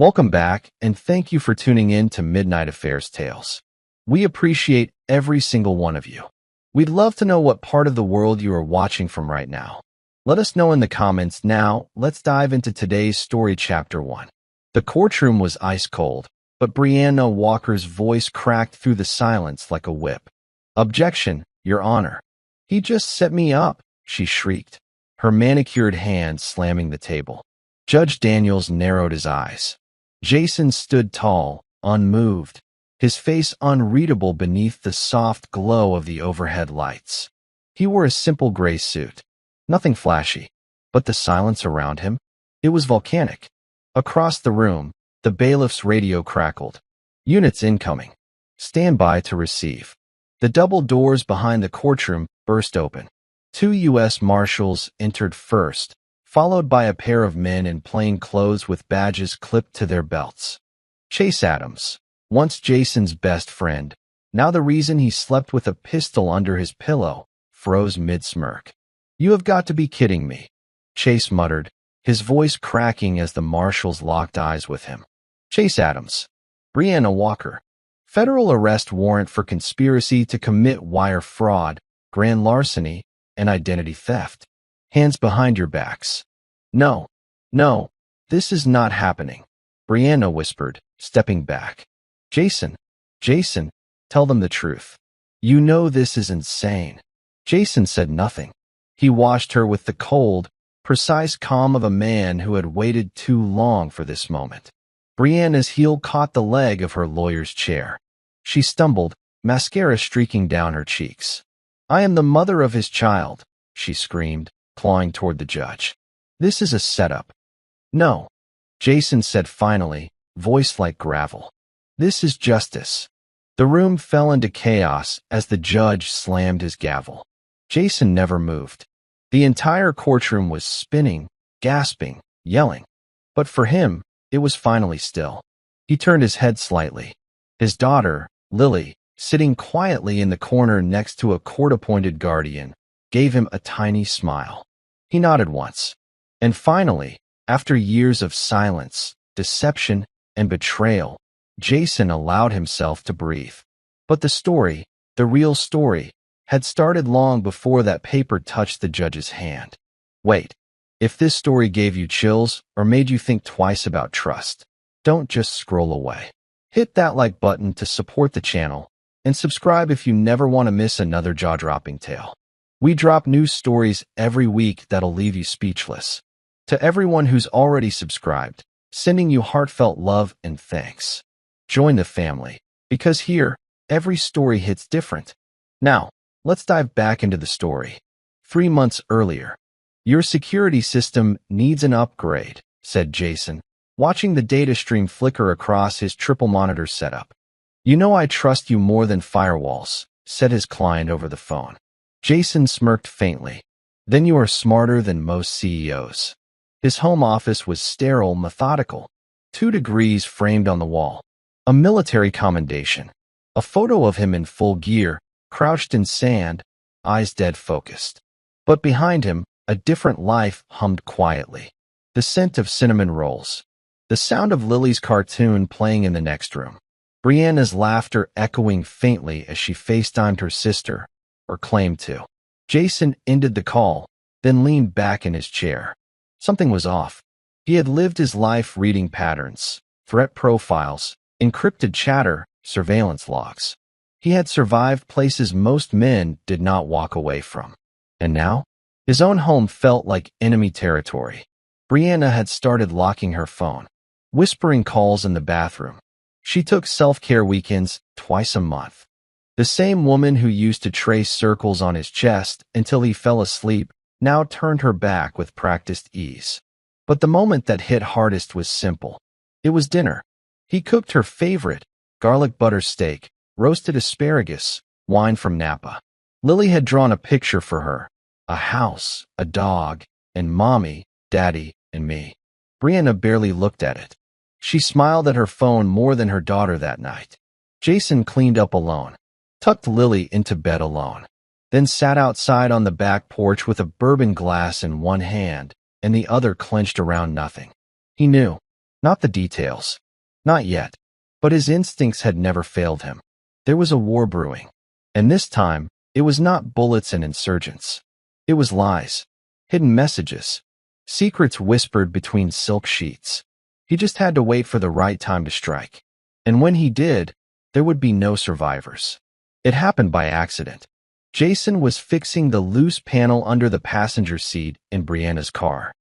Welcome back, and thank you for tuning in to Midnight Affairs Tales. We appreciate every single one of you. We'd love to know what part of the world you are watching from right now. Let us know in the comments. Now, let's dive into today's story, Chapter 1. The courtroom was ice cold, but Brianna Walker's voice cracked through the silence like a whip. "Objection, Your Honor. He just set me up," she shrieked, her manicured hand slamming the table. Judge Daniels narrowed his eyes. Jason stood tall, unmoved, his face unreadable beneath the soft glow of the overhead lights. He wore a simple gray suit. Nothing flashy, but the silence around him, it was volcanic. Across the room, the bailiff's radio crackled. "Units incoming. Stand by to receive." The double doors behind the courtroom burst open. 2 U.S. Marshals entered first, followed by a pair of men in plain clothes with badges clipped to their belts. Chase Adams, once Jason's best friend, now the reason he slept with a pistol under his pillow, froze mid-smirk. "You have got to be kidding me," Chase muttered, his voice cracking as the marshals locked eyes with him. "Chase Adams. Brianna Walker. Federal arrest warrant for conspiracy to commit wire fraud, grand larceny, and identity theft. Hands behind your backs." No, this is not happening," Brianna whispered, stepping back. Jason, tell them the truth. You know this is insane." Jason said nothing. He watched her with the cold, precise calm of a man who had waited too long for this moment. Brianna's heel caught the leg of her lawyer's chair. She stumbled, mascara streaking down her cheeks. "I am the mother of his child," she screamed, clawing toward the judge. "This is a setup." "No," Jason said finally, voice like gravel. "This is justice." The room fell into chaos as the judge slammed his gavel. Jason never moved. The entire courtroom was spinning, gasping, yelling. But for him, it was finally still. He turned his head slightly. His daughter, Lily, sitting quietly in the corner next to a court-appointed guardian, gave him a tiny smile. He nodded once. And finally, after years of silence, deception, and betrayal, Jason allowed himself to breathe. But the story, the real story, had started long before that paper touched the judge's hand. Wait, if this story gave you chills or made you think twice about trust, don't just scroll away. Hit that like button to support the channel, and subscribe if you never want to miss another jaw-dropping tale. We drop new stories every week that'll leave you speechless. To everyone who's already subscribed, sending you heartfelt love and thanks. Join the family, because here, every story hits different. Now, let's dive back into the story. 3 months earlier. "Your security system needs an upgrade," said Jason, watching the data stream flicker across his triple monitor setup. "You know I trust you more than firewalls," said his client over the phone. Jason smirked faintly. "Then you are smarter than most CEOs." His home office was sterile, methodical. 2 degrees framed on the wall. A military commendation. A photo of him in full gear, crouched in sand, eyes dead focused. But behind him, a different life hummed quietly. The scent of cinnamon rolls. The sound of Lily's cartoon playing in the next room. Brianna's laughter echoing faintly as she FaceTimed her sister, or claimed to. Jason ended the call, then leaned back in his chair. Something was off. He had lived his life reading patterns, threat profiles, encrypted chatter, surveillance logs. He had survived places most men did not walk away from. And now, his own home felt like enemy territory. Brianna had started locking her phone, whispering calls in the bathroom. She took self-care weekends twice a month. The same woman who used to trace circles on his chest until he fell asleep now turned her back with practiced ease. But the moment that hit hardest was simple. It was dinner. He cooked her favorite, garlic butter steak, roasted asparagus, wine from Napa. Lily had drawn a picture for her, a house, a dog, and mommy, daddy, and me. Brianna barely looked at it. She smiled at her phone more than her daughter that night. Jason cleaned up alone, tucked Lily into bed alone, then sat outside on the back porch with a bourbon glass in one hand and the other clenched around nothing. He knew Not the details. Not yet. But his instincts had never failed him. There was a war brewing. And this time, it was not bullets and insurgents. It was lies. Hidden messages. Secrets whispered between silk sheets. He just had to wait for the right time to strike. And when he did, there would be no survivors. It happened by accident. Jason was fixing the loose panel under the passenger seat in Brianna's car.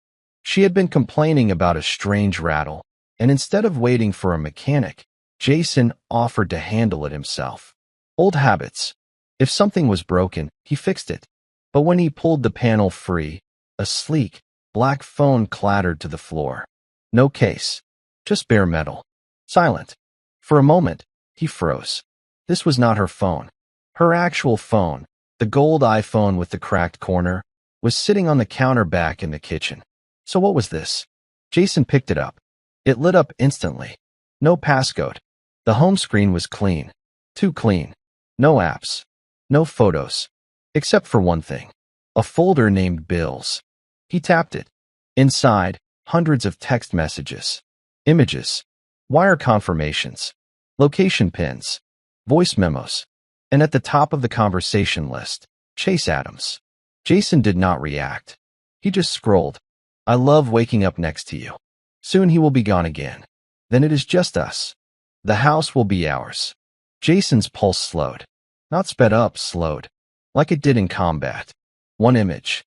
She had been complaining about a strange rattle, and instead of waiting for a mechanic, Jason offered to handle it himself. Old habits. If something was broken, he fixed it. But when he pulled the panel free, a sleek, black phone clattered to the floor. No case. Just bare metal. Silent. For a moment, he froze. This was not her phone. Her actual phone, the gold iPhone with the cracked corner, was sitting on the counter back in the kitchen. So what was this? Jason picked it up. It lit up instantly. No passcode. The home screen was clean. Too clean. No apps. No photos. Except for one thing. A folder named Bills. He tapped it. Inside, hundreds of text messages. Images. Wire confirmations. Location pins. Voice memos. And at the top of the conversation list, Chase Adams. Jason did not react. He just scrolled. I love waking up next to you. Soon he will be gone again. Then it is just us. The house will be ours. Jason's pulse slowed. Not sped up, slowed. Like it did in combat. One image.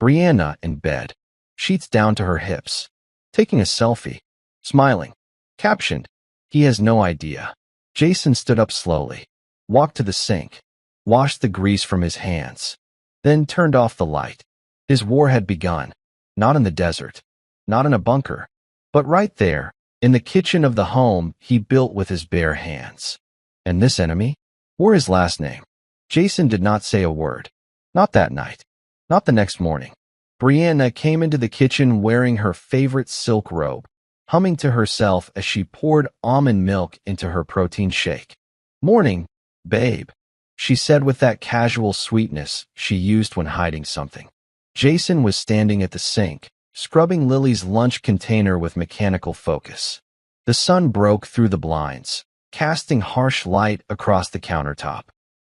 Brianna in bed. Sheets down to her hips. Taking a selfie. Smiling. Captioned. He has no idea. Jason stood up slowly. Walked to the sink. Washed the grease from his hands. Then turned off the light. His war had begun. Not in the desert. Not in a bunker. But right there, in the kitchen of the home he built with his bare hands. And this enemy? Wore his last name. Jason did not say a word. Not that night. Not the next morning. Brianna came into the kitchen wearing her favorite silk robe, humming to herself as she poured almond milk into her protein shake. Morning, babe, she said with that casual sweetness she used when hiding something. Jason was standing at the sink, scrubbing Lily's lunch container with mechanical focus. The sun broke through the blinds, casting harsh light across the countertop.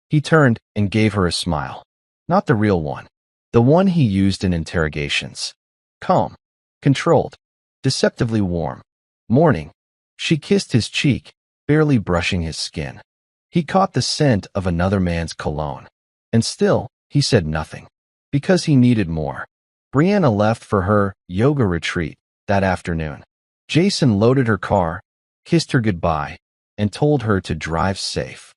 He turned and gave her a smile. Not the real one. The one he used in interrogations. Calm. Controlled. Deceptively warm. Morning. She kissed his cheek, barely brushing his skin. He caught the scent of another man's cologne. And still, he said nothing. Because he needed more. Brianna left for her yoga retreat that afternoon. Jason loaded her car, kissed her goodbye, and told her to drive safe.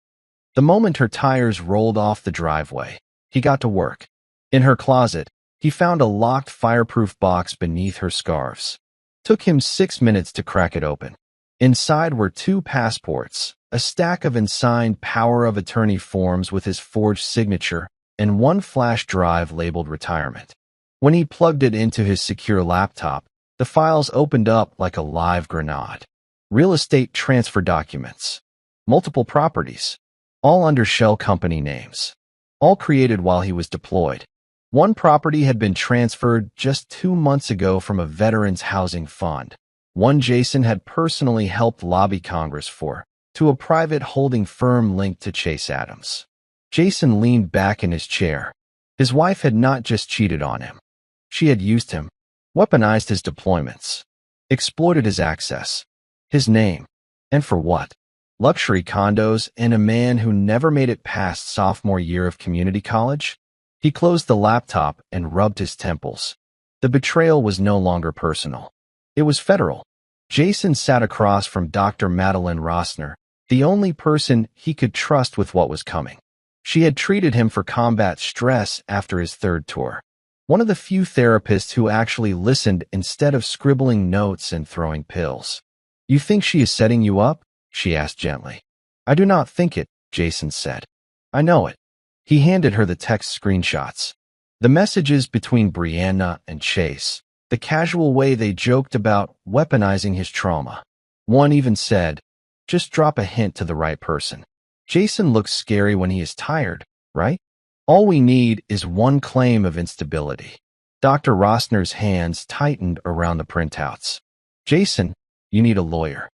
The moment her tires rolled off the driveway, he got to work. In her closet, he found a locked fireproof box beneath her scarves. Took him 6 minutes to crack it open. Inside were 2 passports, a stack of unsigned power of attorney forms with his forged signature, and 1 flash drive labeled retirement. When he plugged it into his secure laptop, the files opened up like a live grenade. Real estate transfer documents. Multiple properties. All under shell company names. All created while he was deployed. One property had been transferred just 2 months ago from a veterans housing fund. One Jason had personally helped lobby Congress for, to a private holding firm linked to Chase Adams. Jason leaned back in his chair. His wife had not just cheated on him. She had used him, weaponized his deployments, exploited his access, his name, and for what? Luxury condos and a man who never made it past sophomore year of community college? He closed the laptop and rubbed his temples. The betrayal was no longer personal. It was federal. Jason sat across from Dr. Madeline Rossner, the only person he could trust with what was coming. She had treated him for combat stress after his 3rd tour. One of the few therapists who actually listened instead of scribbling notes and throwing pills. You think she is setting you up? She asked gently. I do not think it, Jason said. I know it. He handed her the text screenshots. The messages between Brianna and Chase. The casual way they joked about weaponizing his trauma. One even said, just drop a hint to the right person. Jason looks scary when he is tired, right? All we need is one claim of instability. Dr. Rossner's hands tightened around the printouts. Jason, You need a lawyer.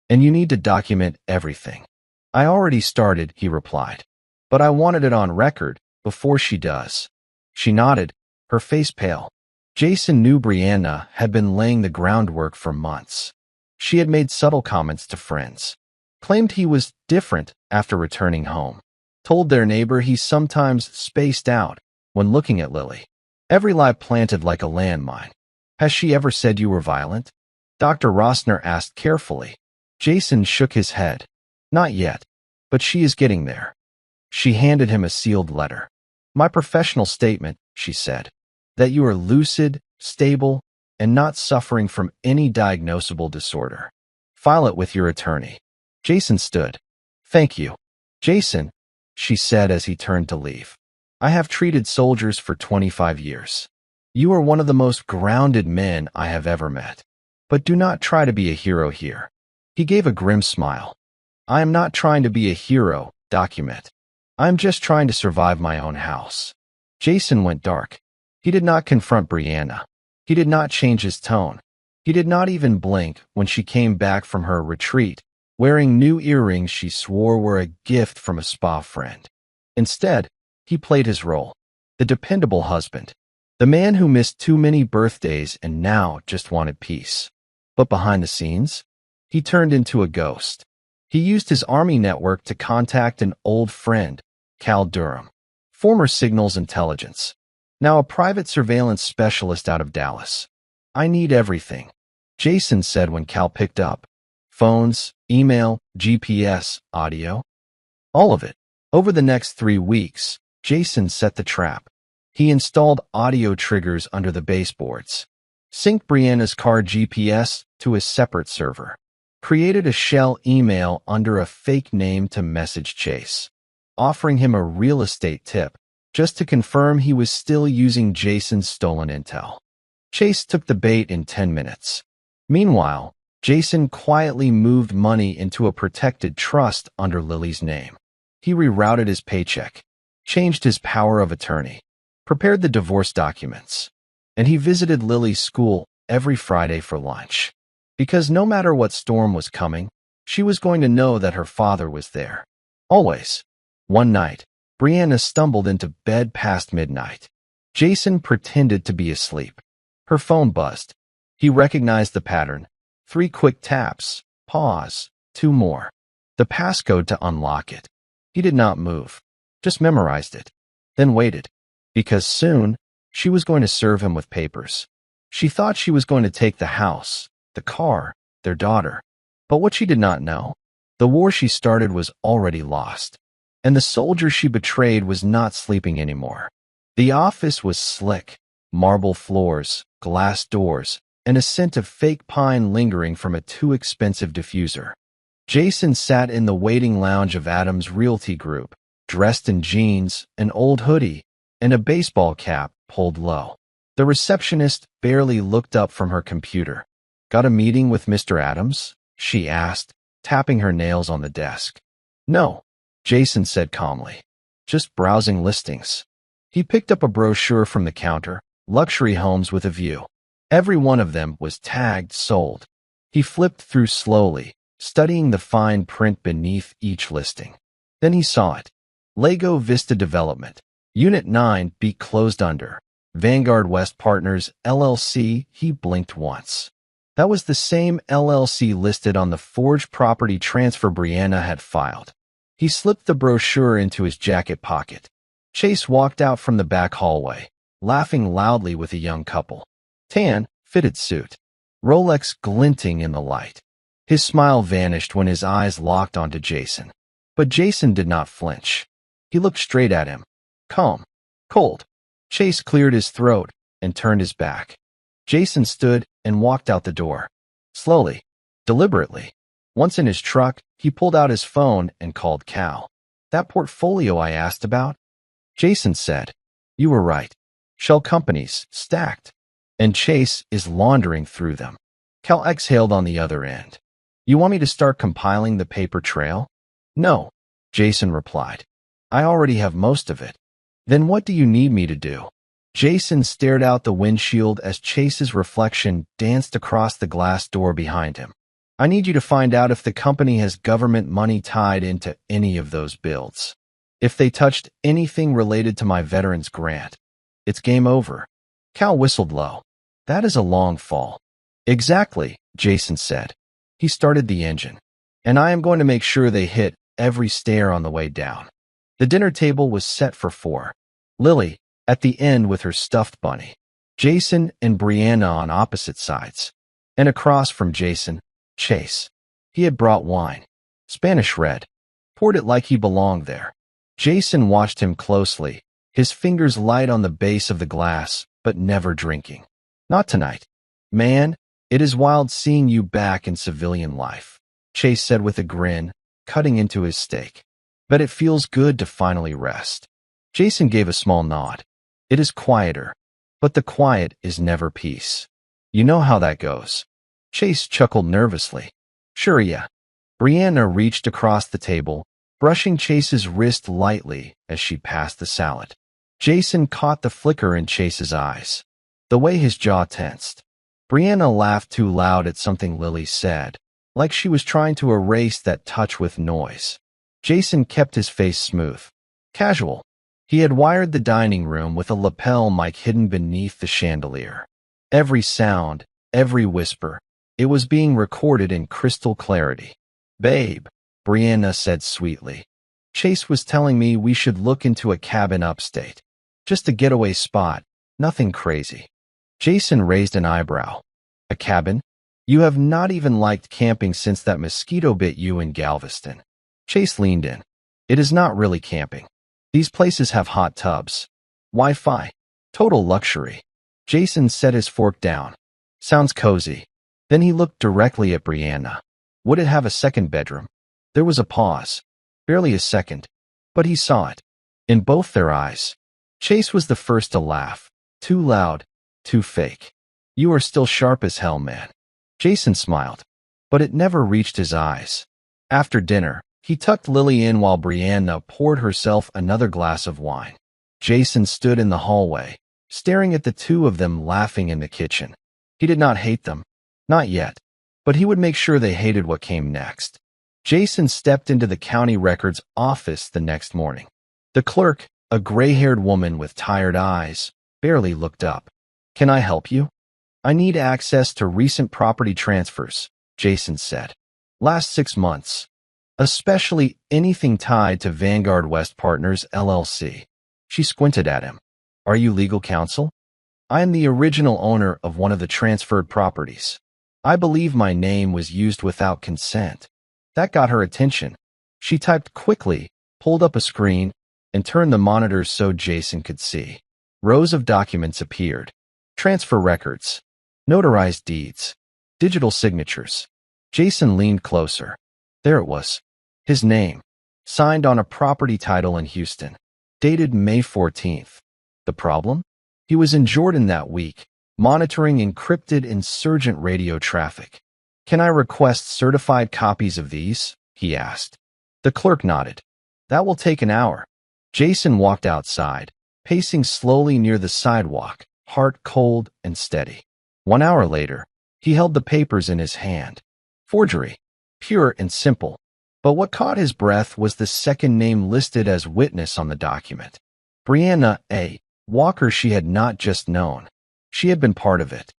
And you need to document everything. I already started, he replied. But I wanted it on record before she does. She nodded, her face pale. Jason knew Brianna had been laying the groundwork for months. She had made subtle comments to friends, claimed he was different after returning home, told their neighbor he sometimes spaced out when looking at Lily. Every lie planted like a landmine. Has she ever said you were violent? Dr. Rossner asked carefully. Jason shook his head. Not yet, but she is getting there. She handed him a sealed letter. My professional statement, she said, that you are lucid, stable, and not suffering from any diagnosable disorder. File it with your attorney. Jason stood. Thank you. Jason, she said as he turned to leave. I have treated soldiers for 25 years. You are one of the most grounded men I have ever met. But do not try to be a hero here. He gave a grim smile. I am not trying to be a hero, document. I am just trying to survive my own house. Jason went dark. He did not confront Brianna. He did not change his tone. He did not even blink when she came back from her retreat, wearing new earrings she swore were a gift from a spa friend. Instead, he played his role, the dependable husband, the man who missed too many birthdays and now just wanted peace. But behind the scenes, he turned into a ghost. He used his Army network to contact an old friend, Cal Durham, former Signals Intelligence, now a private surveillance specialist out of Dallas. I need everything, Jason said when Cal picked up. Phones, email, GPS, audio. All of it. Over the next 3 weeks, Jason set the trap. He installed audio triggers under the baseboards, synced Brianna's car GPS to a separate server, created a shell email under a fake name to message Chase, offering him a real estate tip just to confirm he was still using Jason's stolen intel. Chase took the bait in 10 minutes. Meanwhile, Jason quietly moved money into a protected trust under Lily's name. He rerouted his paycheck, changed his power of attorney, prepared the divorce documents, and he visited Lily's school every Friday for lunch. Because no matter what storm was coming, she was going to know that her father was there. Always. One night, Brianna stumbled into bed past midnight. Jason pretended to be asleep. Her phone buzzed. He recognized the pattern. 3 quick taps, pause, 2 more. The passcode to unlock it. He did not move, just memorized it, then waited. Because soon, she was going to serve him with papers. She thought she was going to take the house, the car, their daughter. But what she did not know, the war she started was already lost. And the soldier she betrayed was not sleeping anymore. The office was slick, marble floors, glass doors, and a scent of fake pine lingering from a too expensive diffuser. Jason sat in the waiting lounge of Adams Realty Group, dressed in jeans, an old hoodie, and a baseball cap pulled low. The receptionist barely looked up from her computer. Got a meeting with Mr. Adams? She asked, tapping her nails on the desk. No, Jason said calmly. Just browsing listings. He picked up a brochure from the counter, luxury homes with a view. Every one of them was tagged sold. He flipped through slowly, studying the fine print beneath each listing. Then he saw it. Lego Vista Development. Unit 9 be closed under. Vanguard West Partners, LLC. He blinked once. That was the same LLC listed on the forged property transfer Brianna had filed. He slipped the brochure into his jacket pocket. Chase walked out from the back hallway, laughing loudly with a young couple. Tan, fitted suit. Rolex glinting in the light. His smile vanished when his eyes locked onto Jason. But Jason did not flinch. He looked straight at him. Calm. Cold. Chase cleared his throat and turned his back. Jason stood and walked out the door. Slowly. Deliberately. Once in his truck, he pulled out his phone and called Cal. That portfolio I asked about? Jason said. You were right. Shell companies, stacked. And Chase is laundering through them. Cal exhaled on the other end. You want me to start compiling the paper trail? No, Jason replied. I already have most of it. Then what do you need me to do? Jason stared out the windshield as Chase's reflection danced across the glass door behind him. I need you to find out if the company has government money tied into any of those builds. If they touched anything related to my veterans grant, it's game over. Cal whistled low. That is a long fall. Exactly, Jason said. He started the engine. And I am going to make sure they hit every stair on the way down. The dinner table was set for 4. Lily, at the end with her stuffed bunny. Jason and Brianna on opposite sides. And across from Jason, Chase. He had brought wine. Spanish red. Poured it like he belonged there. Jason watched him closely, his fingers light on the base of the glass, but never drinking. Not tonight. Man, it is wild seeing you back in civilian life, Chase said with a grin, cutting into his steak. But it feels good to finally rest. Jason gave a small nod. It is quieter, but the quiet is never peace. You know how that goes. Chase chuckled nervously. Sure, yeah. Brianna reached across the table, brushing Chase's wrist lightly as she passed the salad. Jason caught the flicker in Chase's eyes, the way his jaw tensed. Brianna laughed too loud at something Lily said, like she was trying to erase that touch with noise. Jason kept his face smooth, casual. He had wired the dining room with a lapel mic hidden beneath the chandelier. Every sound, every whisper, it was being recorded in crystal clarity. Babe, Brianna said sweetly. Chase was telling me we should look into a cabin upstate. Just a getaway spot, nothing crazy. Jason raised an eyebrow. A cabin? You have not even liked camping since that mosquito bit you in Galveston. Chase leaned in. It is not really camping. These places have hot tubs. Wi-Fi. Total luxury. Jason set his fork down. Sounds cozy. Then he looked directly at Brianna. Would it have a second bedroom? There was a pause. Barely a second. But he saw it. In both their eyes. Chase was the first to laugh. Too loud. Too fake. You are still sharp as hell, man. Jason smiled. But it never reached his eyes. After dinner, he tucked Lily in while Brianna poured herself another glass of wine. Jason stood in the hallway, staring at the two of them laughing in the kitchen. He did not hate them. Not yet. But he would make sure they hated what came next. Jason stepped into the county records office the next morning. The clerk, a gray-haired woman with tired eyes, barely looked up. Can I help you? I need access to recent property transfers, Jason said. Last 6 months. Especially anything tied to Vanguard West Partners, LLC. She squinted at him. Are you legal counsel? I am the original owner of one of the transferred properties. I believe my name was used without consent. That got her attention. She typed quickly, pulled up a screen, and turned the monitor so Jason could see. Rows of documents appeared. Transfer records. Notarized deeds. Digital signatures. Jason leaned closer. There it was. His name. Signed on a property title in Houston. Dated May 14th. The problem? He was in Jordan that week, monitoring encrypted insurgent radio traffic. Can I request certified copies of these? He asked. The clerk nodded. That will take an hour. Jason walked outside, pacing slowly near the sidewalk, heart cold and steady. 1 hour later, he held the papers in his hand. Forgery. Pure and simple. But what caught his breath was the second name listed as witness on the document. Brianna A. Walker. She had not just known. She had been part of it.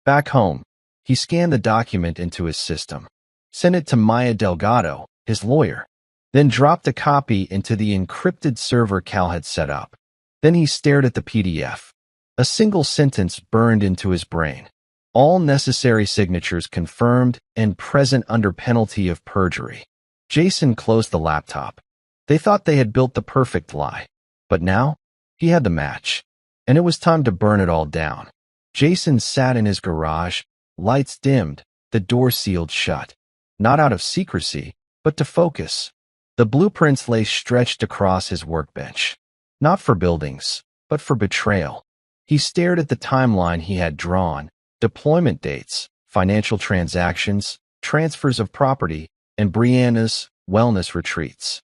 Back home, he scanned the document into his system, sent it to Maya Delgado, his lawyer, then dropped a copy into the encrypted server Cal had set up. Then he stared at the PDF. A single sentence burned into his brain. All necessary signatures confirmed and present under penalty of perjury. Jason closed the laptop. They thought they had built the perfect lie. But now, he had the match. And it was time to burn it all down. Jason sat in his garage, lights dimmed, the door sealed shut. Not out of secrecy, but to focus. The blueprints lay stretched across his workbench. Not for buildings, but for betrayal. He stared at the timeline he had drawn, deployment dates, financial transactions, transfers of property, and Brianna's wellness retreats.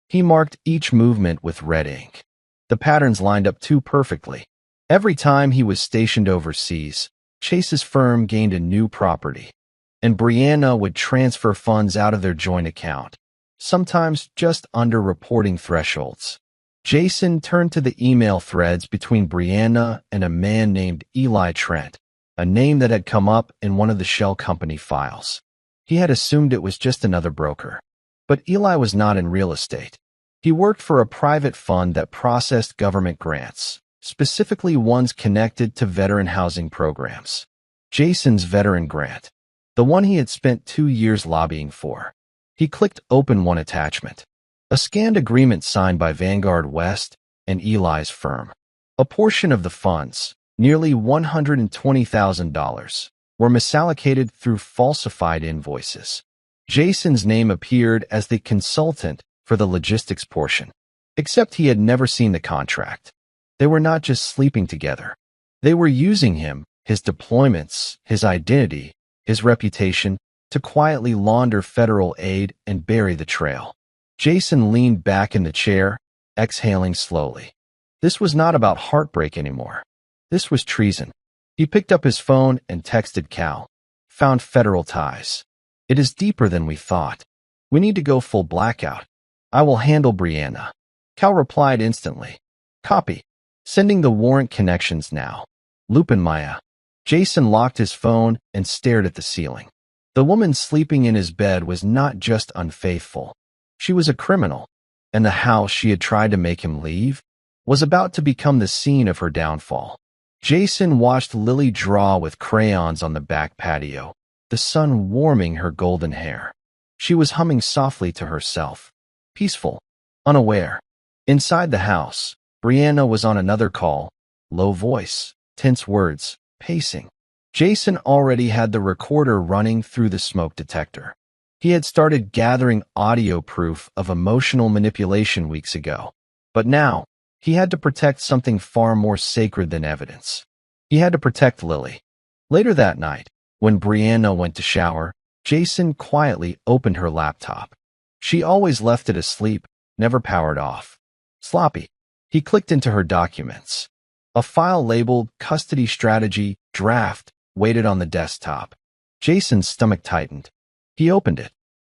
He marked each movement with red ink. The patterns lined up too perfectly. Every time he was stationed overseas, Chase's firm gained a new property. and Brianna would transfer funds out of their joint account, sometimes just under reporting thresholds. Jason turned to the email threads between Brianna and a man named Eli Trent, a name that had come up in one of the shell company files. He had assumed it was just another broker. But Eli was not in real estate. He worked for a private fund that processed government grants, specifically ones connected to veteran housing programs. Jason's veteran grant, the one he had spent 2 years lobbying for. He clicked open one attachment. A scanned agreement signed by Vanguard West and Eli's firm. A portion of the funds, nearly $120,000, were misallocated through falsified invoices. Jason's name appeared as the consultant for the logistics portion, except he had never seen the contract. They were not just sleeping together. They were using him, his deployments, his identity, his reputation, to quietly launder federal aid and bury the trail. Jason leaned back in the chair, exhaling slowly. This was not about heartbreak anymore. This was treason. He picked up his phone and texted Cal. Found federal ties. It is deeper than we thought. We need to go full blackout. I will handle Brianna. Cal replied instantly. Copy. Sending the warrant connections now. Lupin Maya. Jason locked his phone and stared at the ceiling. The woman sleeping in his bed was not just unfaithful. She was a criminal, and the house she had tried to make him leave was about to become the scene of her downfall. Jason watched Lily draw with crayons on the back patio, the sun warming her golden hair. She was humming softly to herself, peaceful, unaware. Inside the house, Brianna was on another call, low voice, tense words, pacing. Jason already had the recorder running through the smoke detector. He had started gathering audio proof of emotional manipulation weeks ago. But now, he had to protect something far more sacred than evidence. He had to protect Lily. Later that night, when Brianna went to shower, Jason quietly opened her laptop. She always left it asleep, never powered off. Sloppy. He clicked into her documents. A file labeled Custody Strategy Draft waited on the desktop. Jason's stomach tightened. He opened it.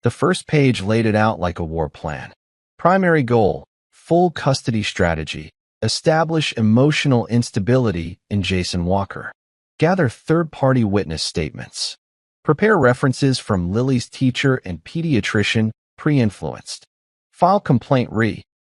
The first page laid it out like a war plan. Primary goal, full custody strategy. Establish emotional instability in Jason Walker. Gather third-party witness statements. Prepare references from Lily's teacher and pediatrician, pre-influenced. File complaint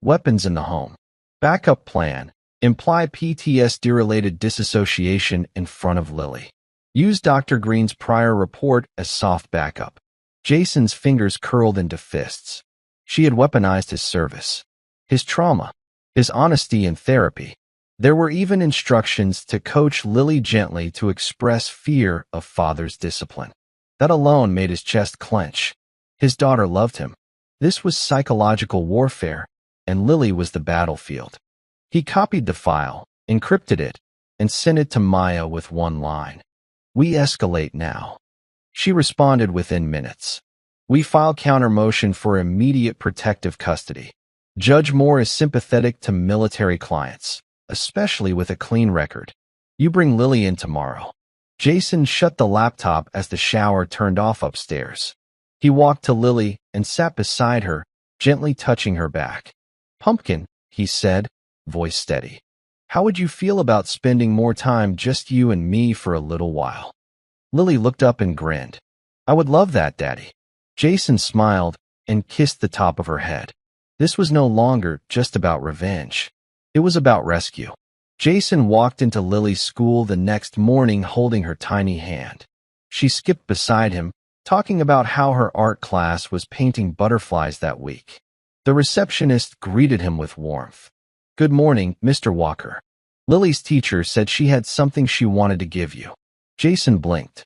weapons in the home. Backup plan. Imply PTSD-related disassociation in front of Lily. Use Dr. Green's prior report as soft backup. Jason's fingers curled into fists. She had weaponized his service, his trauma, his honesty in therapy. There were even instructions to coach Lily gently to express fear of father's discipline. That alone made his chest clench. His daughter loved him. This was psychological warfare, and Lily was the battlefield. He copied the file, encrypted it, and sent it to Maya with one line. We escalate now. She responded within minutes. We file counter-motion for immediate protective custody. Judge Moore is sympathetic to military clients, especially with a clean record. You bring Lily in tomorrow. Jason shut the laptop as the shower turned off upstairs. He walked to Lily and sat beside her, gently touching her back. Pumpkin, he said, voice steady. How would you feel about spending more time just you and me for a little while? Lily looked up and grinned. I would love that, Daddy. Jason smiled and kissed the top of her head. This was no longer just about revenge. It was about rescue. Jason walked into Lily's school the next morning holding her tiny hand. She skipped beside him, talking about how her art class was painting butterflies that week. The receptionist greeted him with warmth. Good morning, Mr. Walker. Lily's teacher said she had something she wanted to give you. Jason blinked.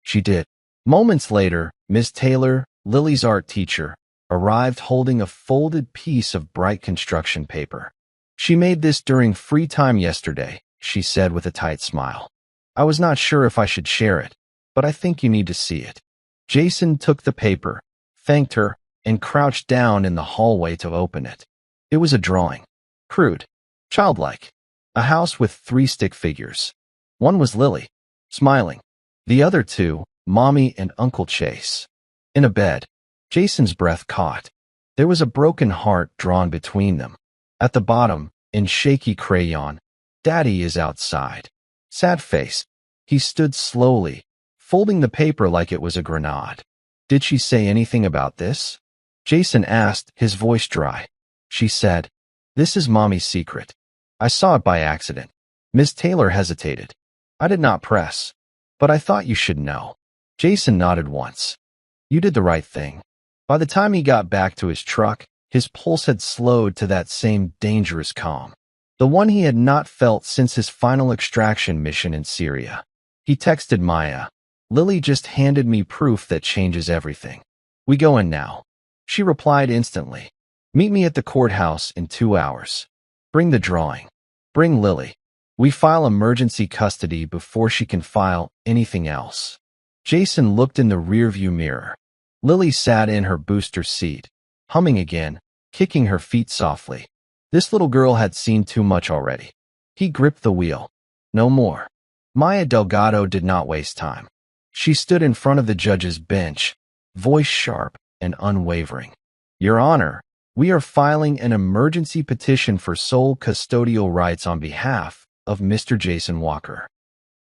She did. Moments later, Miss Taylor, Lily's art teacher, arrived holding a folded piece of bright construction paper. She made this during free time yesterday, she said with a tight smile. I was not sure if I should share it, but I think you need to see it. Jason took the paper, thanked her, and crouched down in the hallway to open it. It was a drawing. Crude. Childlike. A house with 3 stick figures. One was Lily, smiling. The other 2, Mommy and Uncle Chase. In a bed, Jason's breath caught. There was a broken heart drawn between them. At the bottom, in shaky crayon, Daddy is outside. Sad face. He stood slowly, folding the paper like it was a grenade. Did she say anything about this? Jason asked, his voice dry. She said, "This is Mommy's secret. I saw it by accident." Miss Taylor hesitated. "I did not press, but I thought you should know." Jason nodded once. "You did the right thing." By the time he got back to his truck, his pulse had slowed to that same dangerous calm, the one he had not felt since his final extraction mission in Syria. He texted Maya, "Lily just handed me proof that changes everything. We go in now." She replied instantly, "Meet me at the courthouse in 2 hours. Bring the drawing. Bring Lily. We file emergency custody before she can file anything else." Jason looked in the rearview mirror. Lily sat in her booster seat, humming again, kicking her feet softly. This little girl had seen too much already. He gripped the wheel. No more. Maya Delgado did not waste time. She stood in front of the judge's bench, voice sharp and unwavering. "Your Honor, we are filing an emergency petition for sole custodial rights on behalf of Mr. Jason Walker.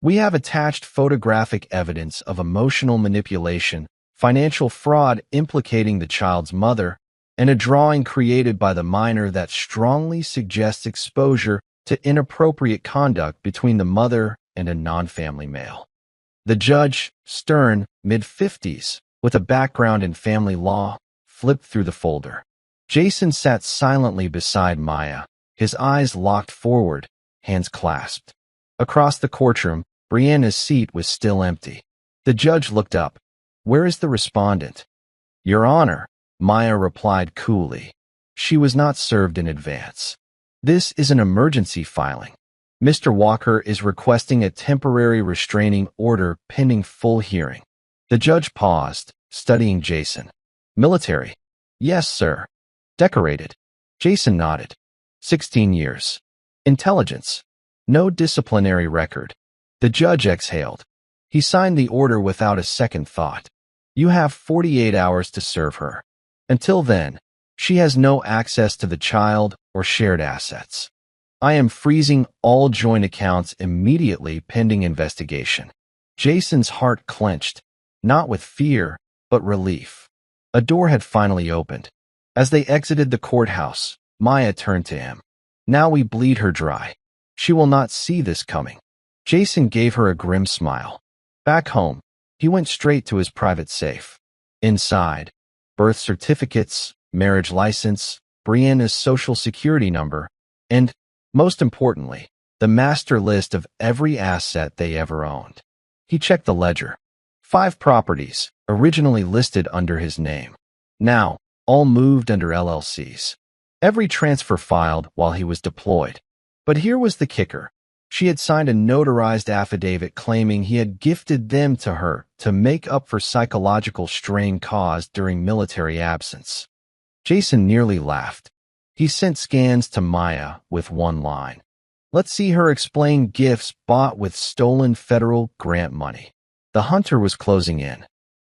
We have attached photographic evidence of emotional manipulation, financial fraud implicating the child's mother, and a drawing created by the minor that strongly suggests exposure to inappropriate conduct between the mother and a non-family male." The judge, stern, mid-50s, with a background in family law, flipped through the folder. Jason sat silently beside Maya, his eyes locked forward, hands clasped. Across the courtroom, Brianna's seat was still empty. The judge looked up. "Where is the respondent?" "Your Honor," Maya replied coolly. She was not served in advance. "This is an emergency filing. Mr. Walker is requesting a temporary restraining order pending full hearing." The judge paused, studying Jason. "Military?" "Yes, sir." "Decorated?" Jason nodded. 16 years. "Intelligence?" "No disciplinary record." The judge exhaled. He signed the order without a second thought. "You have 48 hours to serve her. Until then, she has no access to the child or shared assets. I am freezing all joint accounts immediately pending investigation." Jason's heart clenched, not with fear, but relief. A door had finally opened. As they exited the courthouse, Maya turned to him. "Now we bleed her dry. She will not see this coming." Jason gave her a grim smile. Back home, he went straight to his private safe. Inside, birth certificates, marriage license, Brianna's social security number, and, most importantly, the master list of every asset they ever owned. He checked the ledger. 5 properties, originally listed under his name. Now, all moved under LLCs. Every transfer filed while he was deployed. But here was the kicker. She had signed a notarized affidavit claiming he had gifted them to her to make up for psychological strain caused during military absence. Jason nearly laughed. He sent scans to Maya with one line. "Let's see her explain gifts bought with stolen federal grant money." The hunter was closing in,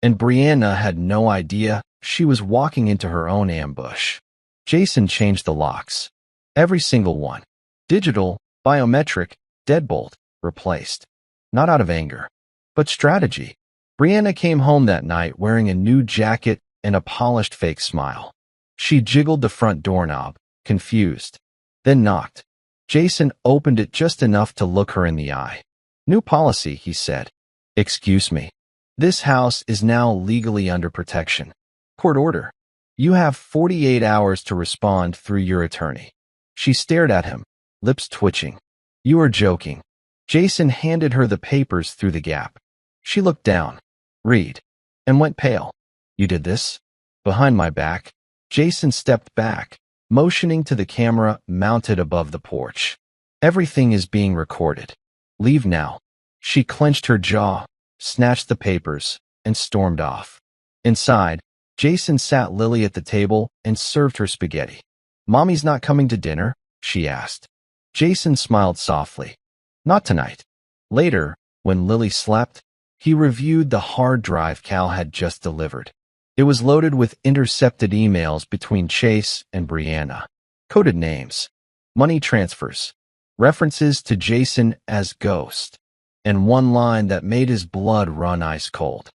and Brianna had no idea she was walking into her own ambush. Jason changed the locks. Every single one. Digital, biometric, deadbolt, replaced. Not out of anger, but strategy. Brianna came home that night wearing a new jacket and a polished fake smile. She jiggled the front doorknob, confused, then knocked. Jason opened it just enough to look her in the eye. "New policy," he said. "Excuse me. This house is now legally under protection. Court order. You have 48 hours to respond through your attorney." She stared at him, lips twitching. "You are joking." Jason handed her the papers through the gap. She looked down, read, and went pale. "You did this?" "Behind my back." Jason stepped back, motioning to the camera mounted above the porch. "Everything is being recorded. Leave now." She clenched her jaw, snatched the papers, and stormed off. Inside, Jason sat Lily at the table and served her spaghetti. "Mommy's not coming to dinner?" she asked. Jason smiled softly. "Not tonight. Later, when Lily slept." He reviewed the hard drive Cal had just delivered. It was loaded with intercepted emails between Chase and Brianna. Coded names, money transfers, references to Jason as Ghost, and one line that made his blood run ice cold.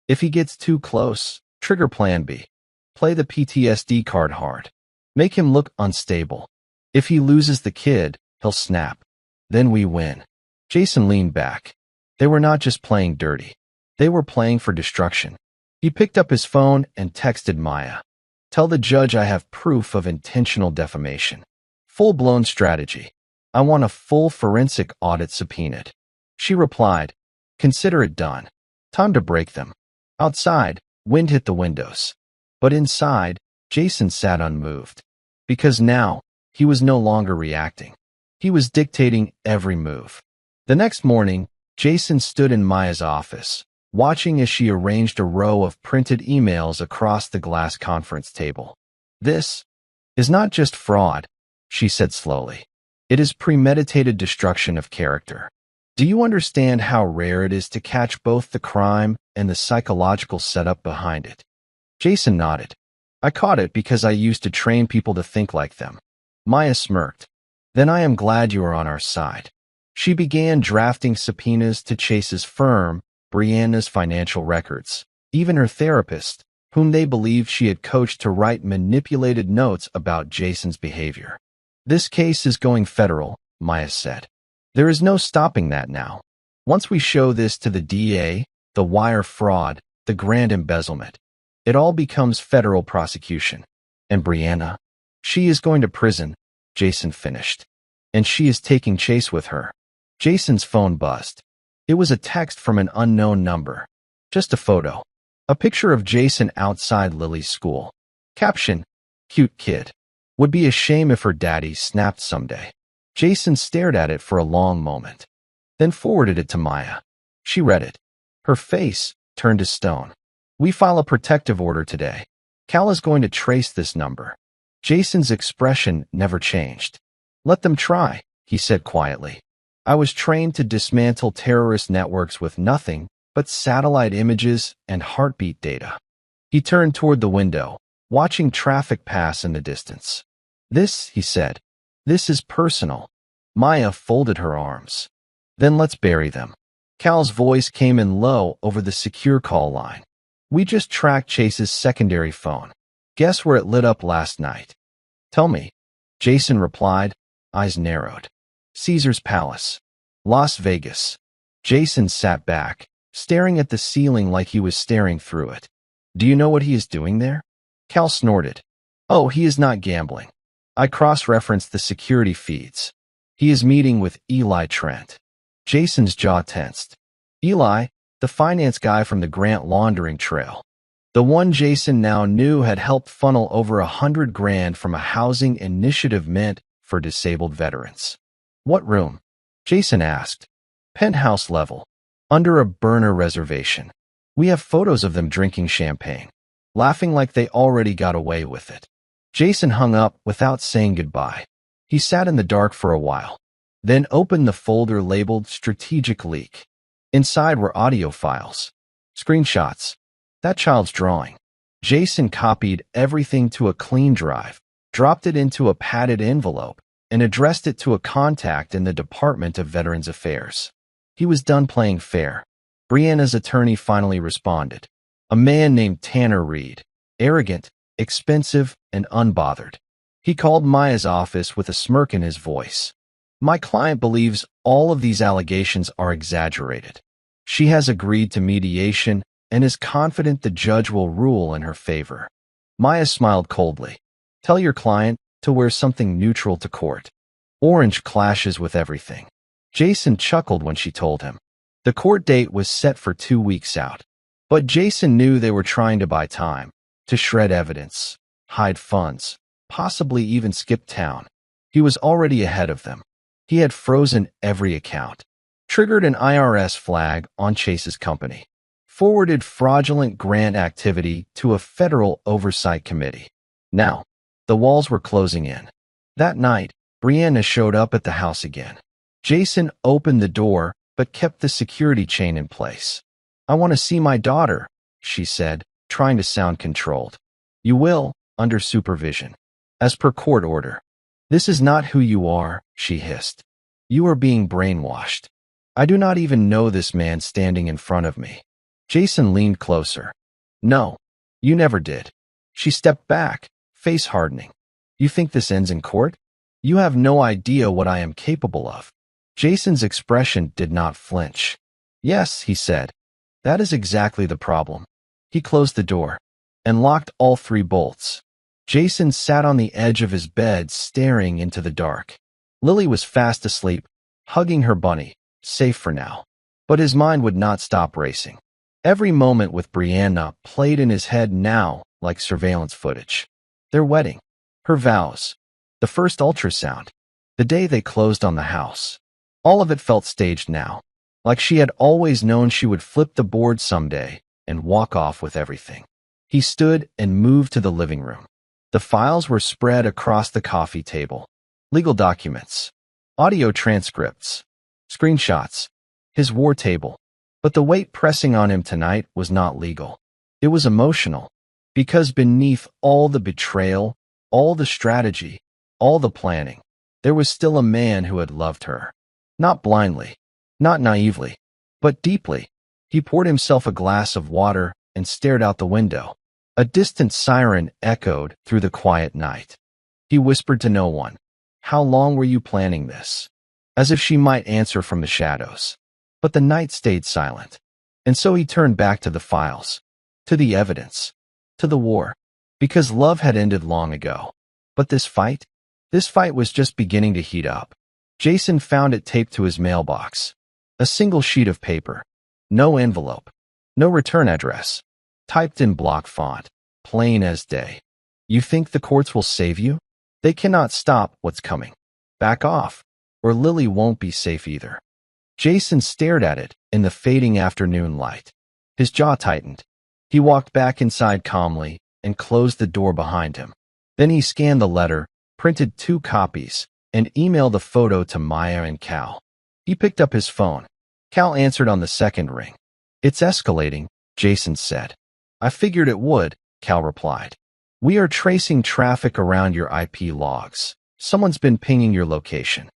If he gets too close, trigger plan B. Play the PTSD card hard. Make him look unstable. If he loses the kid, he'll snap. Then we win. Jason leaned back. They were not just playing dirty. They were playing for destruction. He picked up his phone and texted Maya. Tell the judge I have proof of intentional defamation. Full-blown strategy. I want a full forensic audit subpoenaed. She replied, consider it done. Time to break them. Outside, wind hit the windows. But inside, Jason sat unmoved. Because now, he was no longer reacting. He was dictating every move. The next morning, Jason stood in Maya's office, watching as she arranged a row of printed emails across the glass conference table. This is not just fraud, she said slowly. It is premeditated destruction of character. Do you understand how rare it is to catch both the crime and the psychological setup behind it? Jason nodded. I caught it because I used to train people to think like them. Maya smirked. Then I am glad you are on our side. She began drafting subpoenas to Chase's firm, Brianna's financial records, even her therapist, whom they believed she had coached to write manipulated notes about Jason's behavior. This case is going federal, Maya said. There is no stopping that now. Once we show this to the DA, the wire fraud, the grand embezzlement, it all becomes federal prosecution. And Brianna? She is going to prison, Jason finished. And she is taking Chase with her. Jason's phone buzzed. It was a text from an unknown number. Just a photo. A picture of Jason outside Lily's school. Caption, cute kid. Would be a shame if her daddy snapped someday. Jason stared at it for a long moment, then forwarded it to Maya. She read it. Her face turned to stone. We file a protective order today. Cal is going to trace this number. Jason's expression never changed. Let them try, he said quietly. I was trained to dismantle terrorist networks with nothing but satellite images and heartbeat data. He turned toward the window, watching traffic pass in the distance. This, he said, this is personal. Maya folded her arms. Then let's bury them. Cal's voice came in low over the secure call line. We just tracked Chase's secondary phone. Guess where it lit up last night? Tell me. Jason replied, eyes narrowed. Caesar's Palace. Las Vegas. Jason sat back, staring at the ceiling like he was staring through it. Do you know what he is doing there? Cal snorted. Oh, he is not gambling. I cross-referenced the security feeds. He is meeting with Eli Trent. Jason's jaw tensed. Eli, the finance guy from the grant laundering trail. The one Jason now knew had helped funnel over $100,000 from a housing initiative meant for disabled veterans. What room? Jason asked. Penthouse level. Under a burner reservation. We have photos of them drinking champagne, laughing like they already got away with it. Jason hung up without saying goodbye. He sat in the dark for a while, then opened the folder labeled Strategic Leak. Inside were audio files, screenshots, that child's drawing. Jason copied everything to a clean drive, dropped it into a padded envelope, and addressed it to a contact in the Department of Veterans Affairs. He was done playing fair. Brianna's attorney finally responded. A man named Tanner Reed, arrogant, expensive, and unbothered. He called Maya's office with a smirk in his voice. My client believes all of these allegations are exaggerated. She has agreed to mediation and is confident the judge will rule in her favor. Maya smiled coldly. Tell your client to wear something neutral to court. Orange clashes with everything. Jason chuckled when she told him. The court date was set for 2 weeks out. But Jason knew they were trying to buy time, to shred evidence, hide funds, possibly even skip town. He was already ahead of them. He had frozen every account, triggered an IRS flag on Chase's company, forwarded fraudulent grant activity to a federal oversight committee. Now, the walls were closing in. That night, Brianna showed up at the house again. Jason opened the door, but kept the security chain in place. I want to see my daughter, she said, trying to sound controlled. You will, under supervision. As per court order. This is not who you are, she hissed. You are being brainwashed. I do not even know this man standing in front of me. Jason leaned closer. No, you never did. She stepped back, face hardening. You think this ends in court? You have no idea what I am capable of. Jason's expression did not flinch. Yes, he said. That is exactly the problem. He closed the door and locked all 3 bolts. Jason sat on the edge of his bed, staring into the dark. Lily was fast asleep, hugging her bunny, safe for now. But his mind would not stop racing. Every moment with Brianna played in his head now like surveillance footage. Their wedding, her vows, the first ultrasound, the day they closed on the house. All of it felt staged now, like she had always known she would flip the board someday and walk off with everything. He stood and moved to the living room. The files were spread across the coffee table. Legal documents, audio transcripts, screenshots, his war table. But the weight pressing on him tonight was not legal. It was emotional, because beneath all the betrayal, all the strategy, all the planning, there was still a man who had loved her. Not blindly, not naively, but deeply. He poured himself a glass of water and stared out the window. A distant siren echoed through the quiet night. He whispered to no one, "How long were you planning this?" As if she might answer from the shadows. But the night stayed silent. And so he turned back to the files, to the evidence, to the war, because love had ended long ago. But this fight was just beginning to heat up. Jason found it taped to his mailbox. A single sheet of paper. No envelope. No return address. Typed in block font. Plain as day. You think the courts will save you? They cannot stop what's coming. Back off, or Lily won't be safe either. Jason stared at it in the fading afternoon light. His jaw tightened. He walked back inside calmly and closed the door behind him. Then he scanned the letter, printed 2 copies, and emailed the photo to Maya and Cal. He picked up his phone. Cal answered on the second ring. It's escalating, Jason said. I figured it would, Cal replied. We are tracing traffic around your IP logs. Someone's been pinging your location.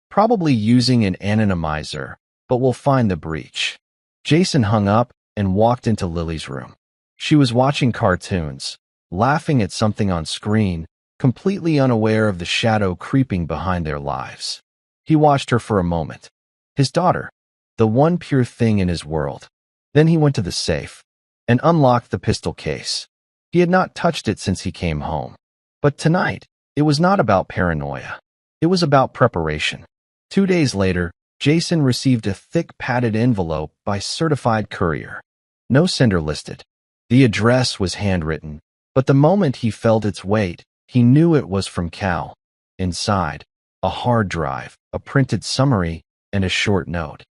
Probably using an anonymizer, but we'll find the breach. Jason hung up and walked into Lily's room. She was watching cartoons, laughing at something on screen, completely unaware of the shadow creeping behind their lives. He watched her for a moment. His daughter, the one pure thing in his world. Then he went to the safe and unlocked the pistol case. He had not touched it since he came home. But tonight, it was not about paranoia. It was about preparation. 2 days later, Jason received a thick padded envelope by certified courier. No sender listed. The address was handwritten, but the moment he felt its weight, he knew it was from Cal. Inside, a hard drive, a printed summary, and a short note.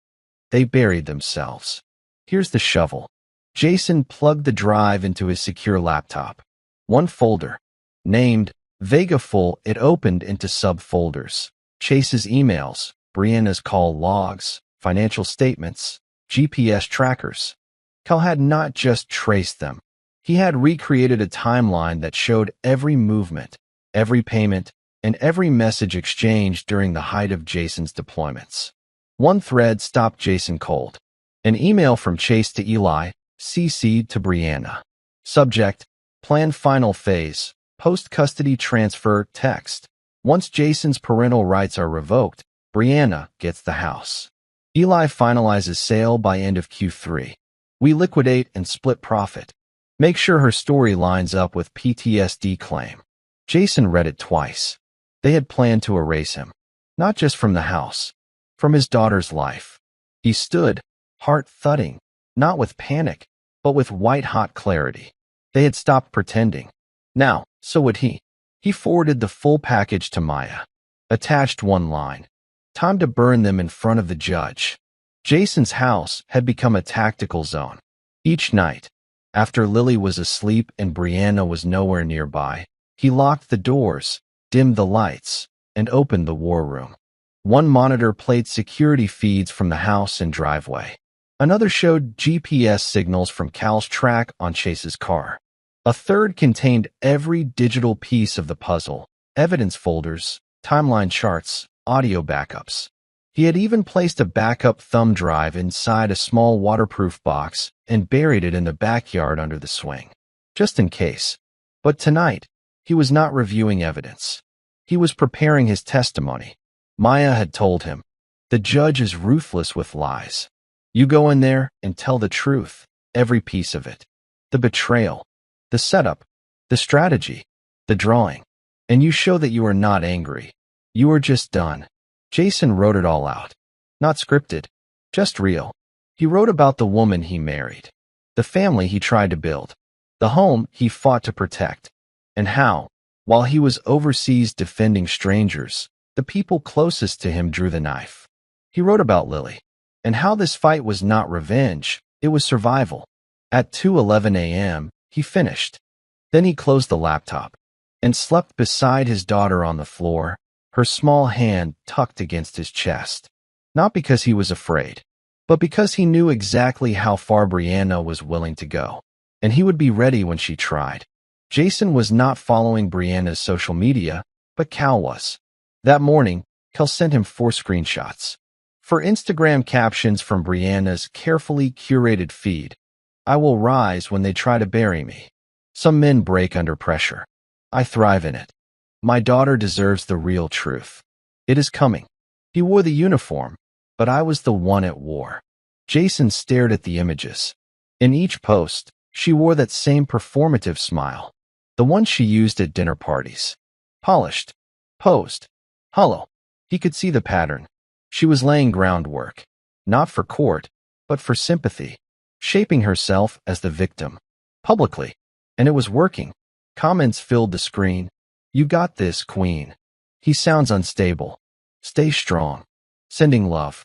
They buried themselves. Here's the shovel. Jason plugged the drive into his secure laptop. One folder, named Vega Full, it opened into subfolders. Chase's emails, Brianna's call logs, financial statements, GPS trackers. Cal had not just traced them. He had recreated a timeline that showed every movement, every payment, and every message exchanged during the height of Jason's deployments. One thread stopped Jason cold. An email from Chase to Eli, CC'd to Brianna. Subject, Plan Final Phase, Post-Custody Transfer Text. Once Jason's parental rights are revoked, Brianna gets the house. Eli finalizes sale by end of Q3. We liquidate and split profit. Make sure her story lines up with PTSD claim. Jason read it twice. They had planned to erase him. Not just from the house. From his daughter's life. He stood, heart thudding, not with panic, but with white-hot clarity. They had stopped pretending. Now, so would he. He forwarded the full package to Maya. Attached one line. Time to burn them in front of the judge. Jason's house had become a tactical zone. Each night, after Lily was asleep and Brianna was nowhere nearby, he locked the doors, dimmed the lights, and opened the war room. One monitor played security feeds from the house and driveway. Another showed GPS signals from Cal's track on Chase's car. A third contained every digital piece of the puzzle: evidence folders, timeline charts, audio backups. He had even placed a backup thumb drive inside a small waterproof box and buried it in the backyard under the swing, just in case. But tonight, he was not reviewing evidence. He was preparing his testimony. Maya had told him, "The judge is ruthless with lies. You go in there and tell the truth, every piece of it. The betrayal, the setup, the strategy, the drawing. And you show that you are not angry. You are just done." Jason wrote it all out. Not scripted, just real. He wrote about the woman he married, the family he tried to build, the home he fought to protect, and how, while he was overseas defending strangers, the people closest to him drew the knife. He wrote about Lily, and how this fight was not revenge, it was survival. At 2:11 a.m., he finished. Then he closed the laptop and slept beside his daughter on the floor, her small hand tucked against his chest. Not because he was afraid, but because he knew exactly how far Brianna was willing to go, and he would be ready when she tried. Jason was not following Brianna's social media, but Cal was. That morning, Cal sent him 4 screenshots. For Instagram captions from Brianna's carefully curated feed: "I will rise when they try to bury me. Some men break under pressure. I thrive in it. My daughter deserves the real truth. It is coming." He wore the uniform, but I was the one at war. Jason stared at the images. In each post, she wore that same performative smile, the one she used at dinner parties. Polished, posed, hollow. He could see the pattern. She was laying groundwork, not for court, but for sympathy, shaping herself as the victim, publicly. And it was working. Comments filled the screen. "You got this, queen. He sounds unstable. Stay strong. Sending love.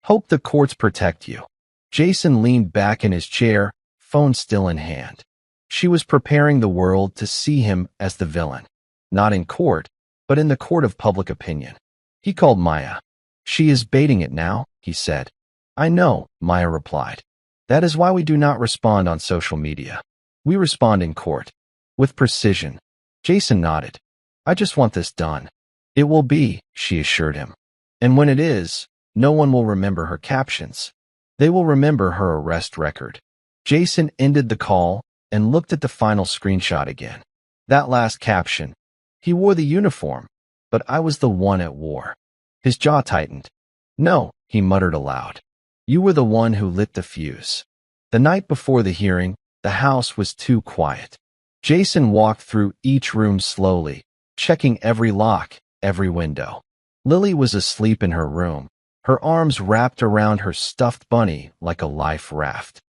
Hope the courts protect you." Jason leaned back in his chair, phone still in hand. She was preparing the world to see him as the villain, not in court, but in the court of public opinion. He called Maya. "She is baiting it now," he said. "I know," Maya replied. "That is why we do not respond on social media. We respond in court. With precision." Jason nodded. "I just want this done." "It will be," she assured him. "And when it is, no one will remember her captions. They will remember her arrest record." Jason ended the call and looked at the final screenshot again. That last caption: "He wore the uniform, but I was the one at war." His jaw tightened. "No," he muttered aloud. "You were the one who lit the fuse." The night before the hearing, the house was too quiet. Jason walked through each room slowly, checking every lock, every window. Lily was asleep in her room, her arms wrapped around her stuffed bunny like a life raft.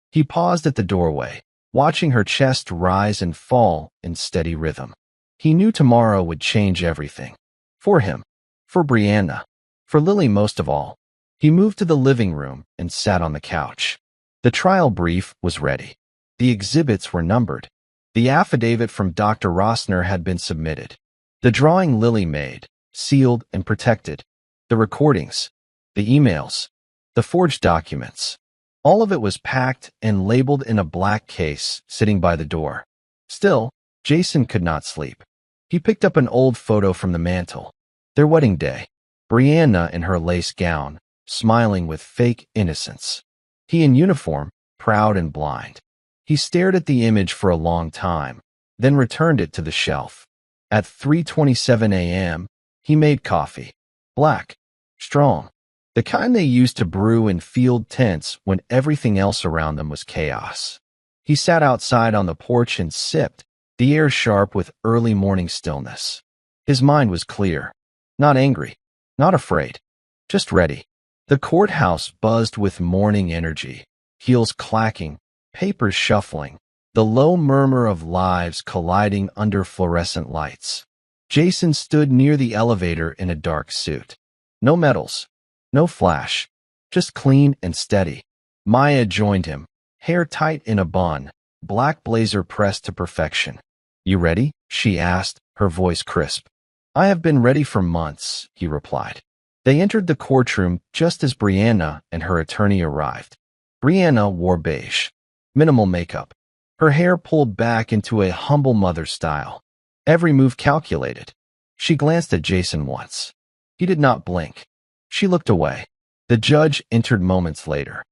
He paused at the doorway, watching her chest rise and fall in steady rhythm. He knew tomorrow would change everything. For him, for Brianna, for Lily most of all. He moved to the living room and sat on the couch. The trial brief was ready. The exhibits were numbered. The affidavit from Dr. Rossner had been submitted. The drawing Lily made, sealed and protected. The recordings, the emails, the forged documents. All of it was packed and labeled in a black case sitting by the door. Still, Jason could not sleep. He picked up an old photo from the mantel. Their wedding day. Brianna in her lace gown, smiling with fake innocence. He in uniform, proud and blind. He stared at the image for a long time, then returned it to the shelf. At 3:27 a.m., he made coffee. Black. Strong. The kind they used to brew in field tents when everything else around them was chaos. He sat outside on the porch and sipped, the air sharp with early morning stillness. His mind was clear. Not angry. Not afraid. Just ready. The courthouse buzzed with morning energy, heels clacking, papers shuffling, the low murmur of lives colliding under fluorescent lights. Jason stood near the elevator in a dark suit. No medals, no flash, just clean and steady. Maya joined him, hair tight in a bun, black blazer pressed to perfection. "You ready?" she asked, her voice crisp. "I have been ready for months," he replied. They entered the courtroom just as Brianna and her attorney arrived. Brianna wore beige, minimal makeup, her hair pulled back into a humble mother style. Every move calculated. She glanced at Jason once. He did not blink. She looked away. The judge entered moments later.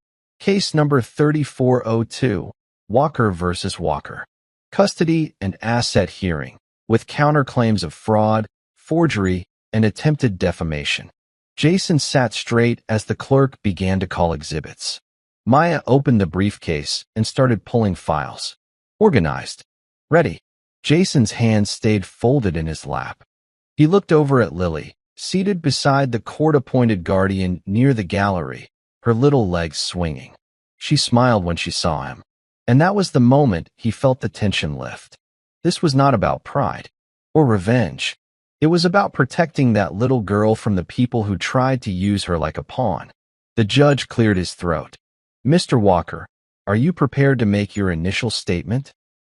Case number 3402, Walker versus Walker. Custody and asset hearing, with counterclaims of fraud, forgery, and attempted defamation. Jason sat straight as the clerk began to call exhibits. Maya opened the briefcase and started pulling files. Organized. Ready. Jason's hands stayed folded in his lap. He looked over at Lily, seated beside the court-appointed guardian near the gallery, her little legs swinging. She smiled when she saw him. And that was the moment he felt the tension lift. This was not about pride or revenge. It was about protecting that little girl from the people who tried to use her like a pawn. The judge cleared his throat. Mr. Walker, are you prepared to make your initial statement?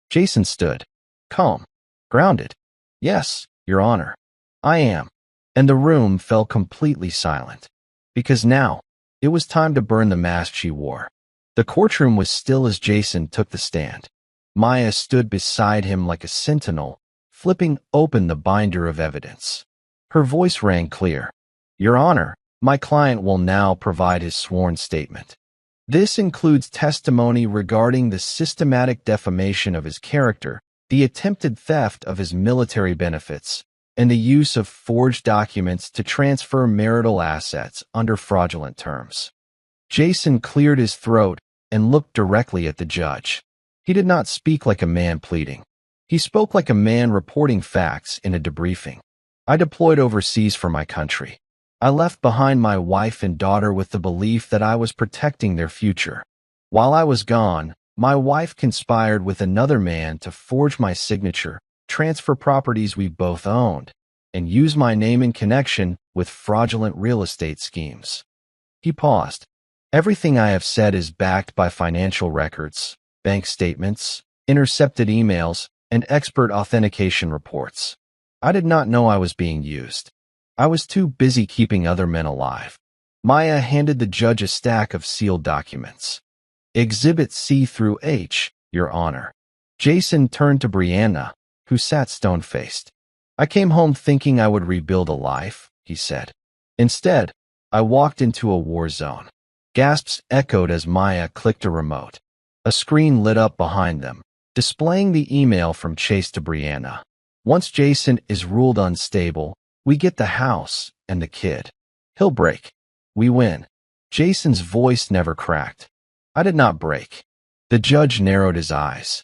Jason stood, calm, grounded. Yes, Your Honor, I am. And the room fell completely silent. Because now, it was time to burn the mask she wore. The courtroom was still as Jason took the stand. Maya stood beside him like a sentinel, flipping open the binder of evidence. Her voice rang clear. Your Honor, my client will now provide his sworn statement. This includes testimony regarding the systematic defamation of his character, the attempted theft of his military benefits, and the use of forged documents to transfer marital assets under fraudulent terms. Jason cleared his throat and looked directly at the judge. He did not speak like a man pleading. He spoke like a man reporting facts in a debriefing. I deployed overseas for my country. I left behind my wife and daughter with the belief that I was protecting their future. While I was gone, my wife conspired with another man to forge my signature, transfer properties we both owned, and use my name in connection with fraudulent real estate schemes. He paused. Everything I have said is backed by financial records, bank statements, intercepted emails, and expert authentication reports. I did not know I was being used. I was too busy keeping other men alive. Maya handed the judge a stack of sealed documents. Exhibit C through H, Your Honor. Jason turned to Brianna, who sat stone-faced. I came home thinking I would rebuild a life, he said. Instead, I walked into a war zone. Gasps echoed as Maya clicked a remote. A screen lit up behind them, displaying the email from Chase to Brianna. Once Jason is ruled unstable, we get the house and the kid. He'll break. We win. Jason's voice never cracked. I did not break. The judge narrowed his eyes.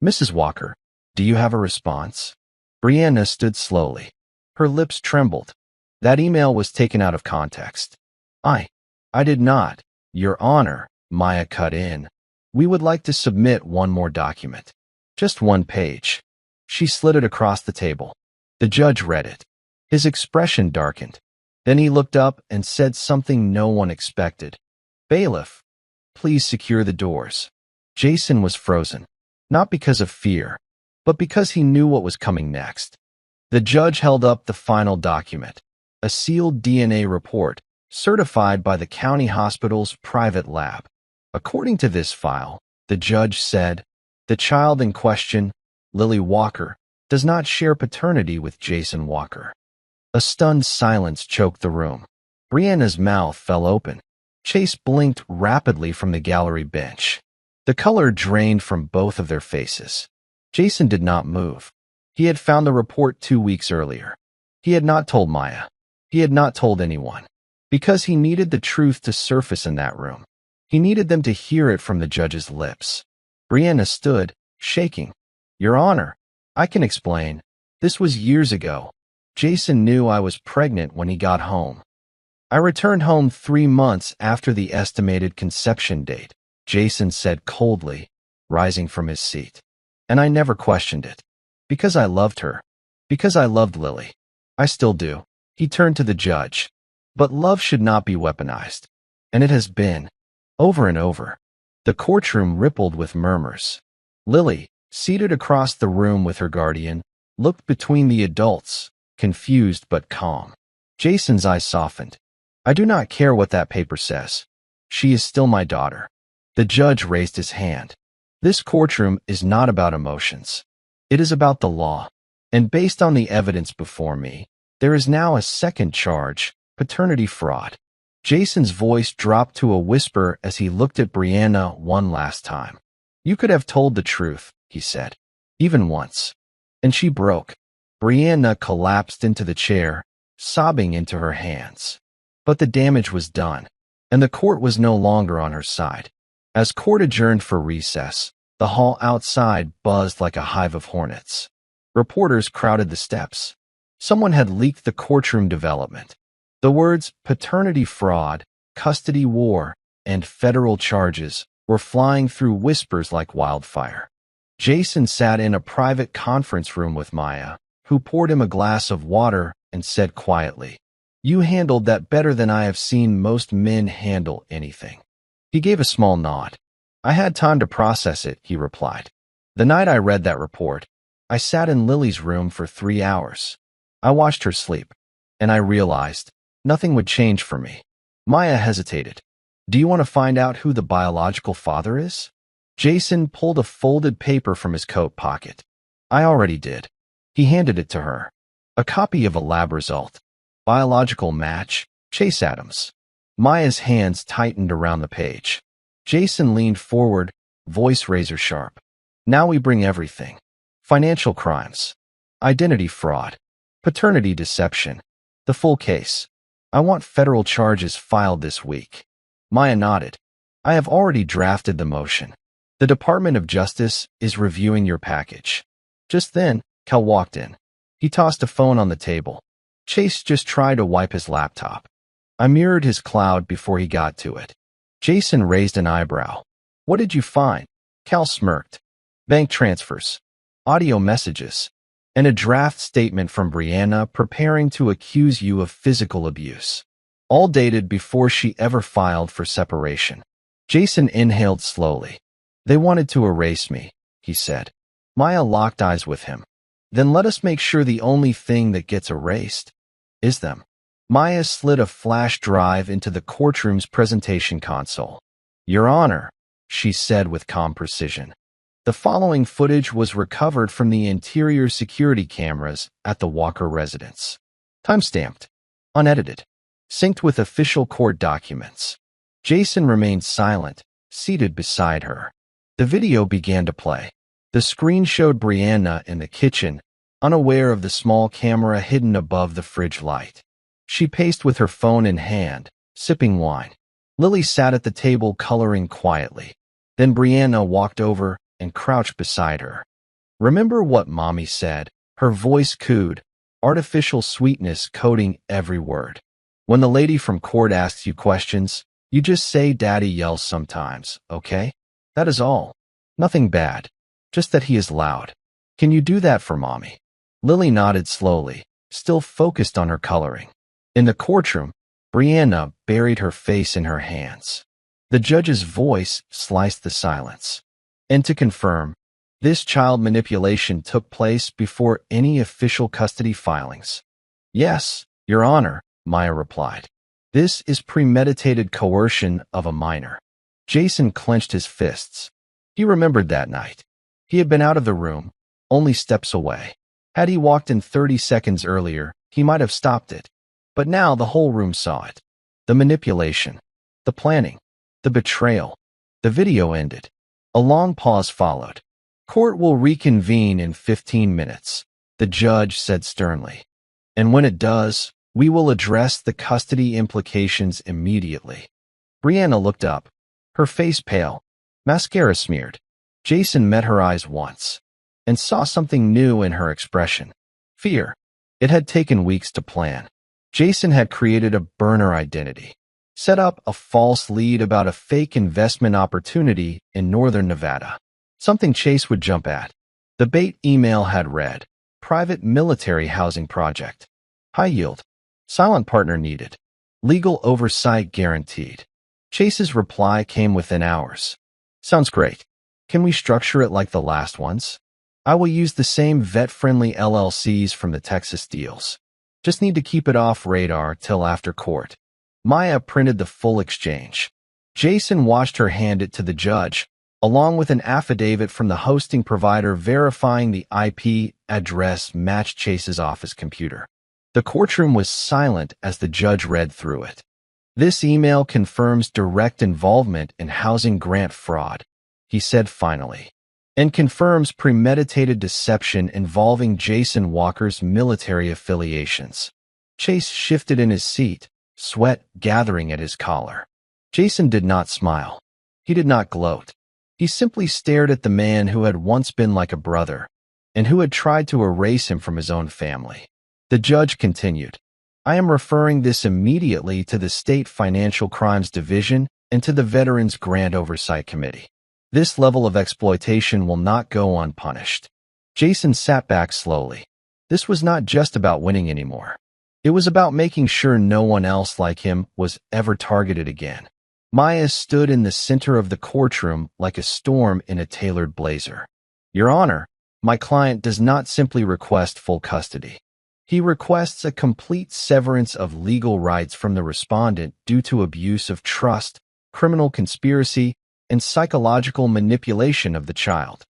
Mrs. Walker, do you have a response? Brianna stood slowly. Her lips trembled. That email was taken out of context. I did not. Your Honor, Maya cut in. We would like to submit one more document. Just one page. She slid it across the table. The judge read it. His expression darkened. Then he looked up and said something no one expected. Bailiff, please secure the doors. Jason was frozen, not because of fear, but because he knew what was coming next. The judge held up the final document, a sealed DNA report, certified by the county hospital's private lab. According to this file, the judge said, the child in question, Lily Walker, does not share paternity with Jason Walker. A stunned silence choked the room. Brianna's mouth fell open. Chase blinked rapidly from the gallery bench. The color drained from both of their faces. Jason did not move. He had found the report 2 weeks earlier. He had not told Maya. He had not told anyone. Because he needed the truth to surface in that room. He needed them to hear it from the judge's lips. Brianna stood, shaking. Your Honor, I can explain. This was years ago. Jason knew I was pregnant when he got home. I returned home 3 months after the estimated conception date, Jason said coldly, rising from his seat. And I never questioned it. Because I loved her. Because I loved Lily. I still do. He turned to the judge. But love should not be weaponized. And it has been. Over and over. The courtroom rippled with murmurs. Lily, seated across the room with her guardian, looked between the adults, confused but calm. Jason's eyes softened. I do not care what that paper says. She is still my daughter. The judge raised his hand. This courtroom is not about emotions. It is about the law. And based on the evidence before me, there is now a second charge, paternity fraud. Jason's voice dropped to a whisper as he looked at Brianna one last time. You could have told the truth, he said. Even once. And she broke. Brianna collapsed into the chair, sobbing into her hands. But the damage was done, and the court was no longer on her side. As court adjourned for recess, the hall outside buzzed like a hive of hornets. Reporters crowded the steps. Someone had leaked the courtroom development. The words paternity fraud, custody war, and federal charges were flying through whispers like wildfire. Jason sat in a private conference room with Maya, who poured him a glass of water and said quietly, "You handled that better than I have seen most men handle anything." He gave a small nod. "I had time to process it," he replied. "The night I read that report, I sat in Lily's room for 3 hours. I watched her sleep, and I realized nothing would change for me." Maya hesitated. "Do you want to find out who the biological father is?" Jason pulled a folded paper from his coat pocket. "I already did." He handed it to her. A copy of a lab result. Biological match, Chase Adams. Maya's hands tightened around the page. Jason leaned forward, voice razor sharp. "Now we bring everything. Financial crimes. Identity fraud. Paternity deception. The full case. I want federal charges filed this week." Maya nodded. "I have already drafted the motion. The Department of Justice is reviewing your package." Just then, Cal walked in. He tossed a phone on the table. Chase just tried to wipe his laptop. I mirrored his cloud before he got to it. Jason raised an eyebrow. "What did you find?" Cal smirked. "Bank transfers, audio messages, and a draft statement from Brianna preparing to accuse you of physical abuse. All dated before she ever filed for separation." Jason inhaled slowly. "They wanted to erase me," he said. Maya locked eyes with him. "Then let us make sure the only thing that gets erased is them." Maya slid a flash drive into the courtroom's presentation console. "Your Honor," she said with calm precision. The following footage was recovered from the interior security cameras at the Walker residence. Timestamped. Unedited. Synced with official court documents. Jason remained silent, seated beside her. The video began to play. The screen showed Brianna in the kitchen, unaware of the small camera hidden above the fridge light. She paced with her phone in hand, sipping wine. Lily sat at the table coloring quietly. Then Brianna walked over and crouched beside her. "Remember what Mommy said?" Her voice cooed, artificial sweetness coating every word. "When the lady from court asks you questions, you just say Daddy yells sometimes, okay? That is all. Nothing bad. Just that he is loud. Can you do that for Mommy?" Lily nodded slowly, still focused on her coloring. In the courtroom, Brianna buried her face in her hands. The judge's voice sliced the silence. "And to confirm, this child manipulation took place before any official custody filings." "Yes, Your Honor," Maya replied. "This is premeditated coercion of a minor." Jason clenched his fists. He remembered that night. He had been out of the room, only steps away. Had he walked in 30 seconds earlier, he might have stopped it. But now the whole room saw it. The manipulation, the planning, the betrayal. The video ended. A long pause followed. "Court will reconvene in 15 minutes, the judge said sternly. "And when it does, we will address the custody implications immediately." Brianna looked up, her face pale, mascara smeared. Jason met her eyes once and saw something new in her expression. Fear. It had taken weeks to plan. Jason had created a burner identity, set up a false lead about a fake investment opportunity in northern Nevada. Something Chase would jump at. The bait email had read, "Private military housing project. High yield. Silent partner needed. Legal oversight guaranteed." Chase's reply came within hours. "Sounds great. Can we structure it like the last ones? I will use the same vet-friendly LLCs from the Texas deals. Just need to keep it off radar till after court." Maya printed the full exchange. Jason watched her hand it to the judge, along with an affidavit from the hosting provider verifying the IP address matched Chase's office computer. The courtroom was silent as the judge read through it. "This email confirms direct involvement in housing grant fraud," he said finally, "and confirms premeditated deception involving Jason Walker's military affiliations." Chase shifted in his seat, sweat gathering at his collar. Jason did not smile. He did not gloat. He simply stared at the man who had once been like a brother, and who had tried to erase him from his own family. The judge continued, "I am referring this immediately to the State Financial Crimes Division and to the Veterans Grant Oversight Committee. This level of exploitation will not go unpunished." Jason sat back slowly. This was not just about winning anymore. It was about making sure no one else like him was ever targeted again. Maya stood in the center of the courtroom like a storm in a tailored blazer. "Your Honor, my client does not simply request full custody. He requests a complete severance of legal rights from the respondent due to abuse of trust, criminal conspiracy, and psychological manipulation of the child."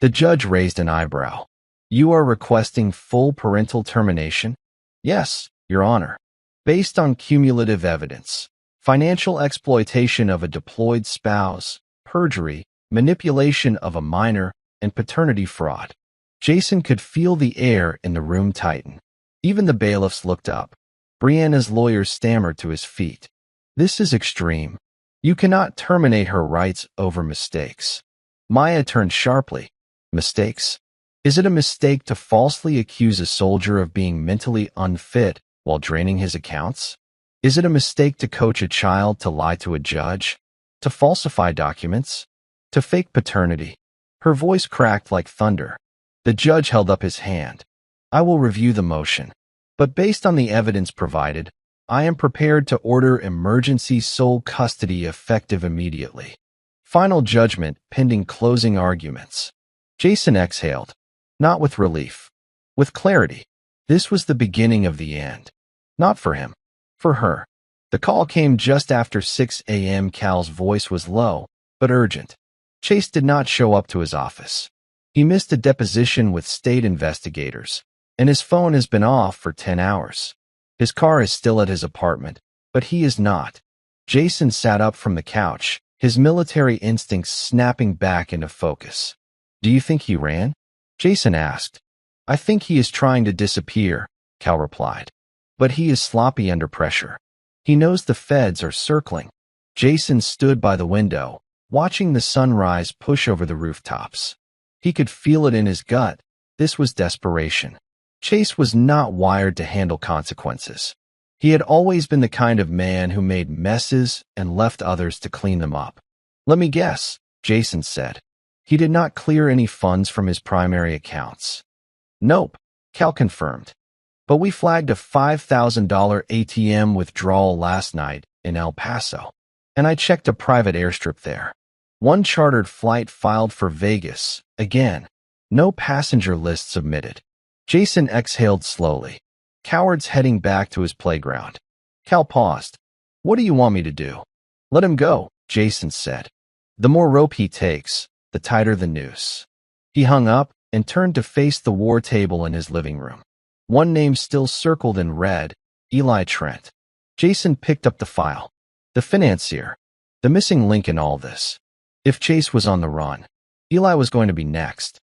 The judge raised an eyebrow. "You are requesting full parental termination?" "Yes, Your Honor. Based on cumulative evidence, financial exploitation of a deployed spouse, perjury, manipulation of a minor, and paternity fraud." Jason could feel the air in the room tighten. Even the bailiffs looked up. Brianna's lawyer stammered to his feet. "This is extreme. You cannot terminate her rights over mistakes." Maya turned sharply. "Mistakes? Is it a mistake to falsely accuse a soldier of being mentally unfit while draining his accounts? Is it a mistake to coach a child to lie to a judge? To falsify documents? To fake paternity?" Her voice cracked like thunder. The judge held up his hand. "I will review the motion, but based on the evidence provided, I am prepared to order emergency sole custody effective immediately. Final judgment pending closing arguments." Jason exhaled, not with relief, with clarity. This was the beginning of the end. Not for him, for her. The call came just after 6 a.m. Cal's voice was low, but urgent. Chase did not show up to his office. He missed a deposition with state investigators, and his phone has been off for 10 hours. His car is still at his apartment, but he is not. Jason sat up from the couch, his military instincts snapping back into focus. "Do you think he ran?" Jason asked. "I think he is trying to disappear," Cal replied. "But he is sloppy under pressure. He knows the feds are circling." Jason stood by the window, watching the sunrise push over the rooftops. He could feel it in his gut. This was desperation. Chase was not wired to handle consequences. He had always been the kind of man who made messes and left others to clean them up. "Let me guess," Jason said. "He did not clear any funds from his primary accounts." "Nope," Cal confirmed. "But we flagged a $5,000 ATM withdrawal last night in El Paso, and I checked a private airstrip there. One chartered flight filed for Vegas, again. No passenger list submitted." Jason exhaled slowly. Cowards heading back to his playground. Cal paused. "What do you want me to do?" "Let him go," Jason said. "The more rope he takes, the tighter the noose." He hung up and turned to face the war table in his living room. One name still circled in red, Eli Trent. Jason picked up the file. The financier. The missing link in all this. If Chase was on the run, Eli was going to be next.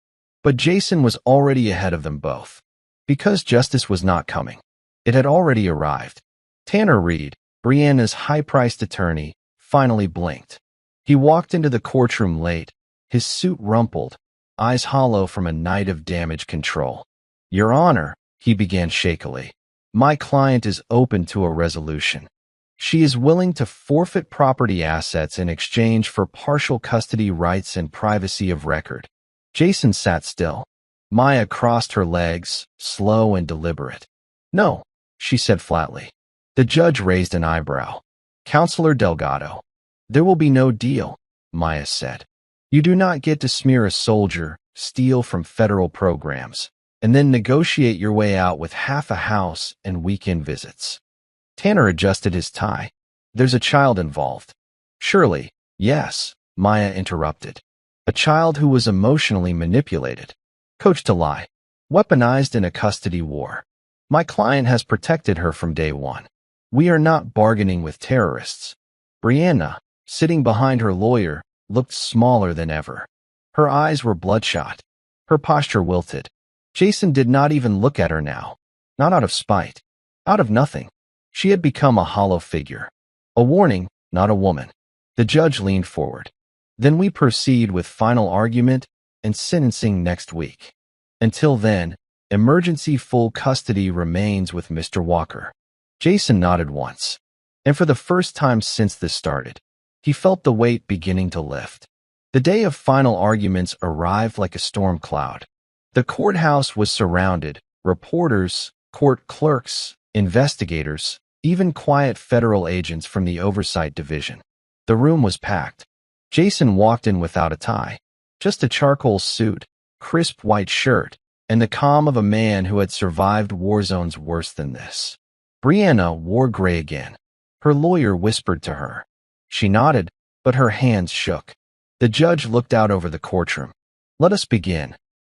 But Jason was already ahead of them both. Because justice was not coming. It had already arrived. Tanner Reed, Brianna's high-priced attorney, finally blinked. He walked into the courtroom late, his suit rumpled, eyes hollow from a night of damage control. "Your Honor," he began shakily, "my client is open to a resolution. She is willing to forfeit property assets in exchange for partial custody rights and privacy of record." Jason sat still. Maya crossed her legs, slow and deliberate. "No," she said flatly. The judge raised an eyebrow. "Counselor Delgado." "There will be no deal," Maya said. "You do not get to smear a soldier, steal from federal programs, and then negotiate your way out with half a house and weekend visits." Tanner adjusted his tie. "There's a child involved." Surely, yes, Maya interrupted. A child who was emotionally manipulated, coached to lie, weaponized in a custody war. My client has protected her from day one. We are not bargaining with terrorists. Brianna, sitting behind her lawyer, looked smaller than ever. Her eyes were bloodshot. Her posture wilted. Jason did not even look at her now. Not out of spite. Out of nothing. She had become a hollow figure. A warning, not a woman. The judge leaned forward. Then we proceed with final argument and sentencing next week. Until then, emergency full custody remains with Mr. Walker. Jason nodded once. And for the first time since this started, he felt the weight beginning to lift. The day of final arguments arrived like a storm cloud. The courthouse was surrounded. Reporters, court clerks, investigators, even quiet federal agents from the Oversight Division. The room was packed. Jason walked in without a tie, just a charcoal suit, crisp white shirt, and the calm of a man who had survived war zones worse than this. Brianna wore gray again. Her lawyer whispered to her. She nodded, but her hands shook. The judge looked out over the courtroom. Let us begin.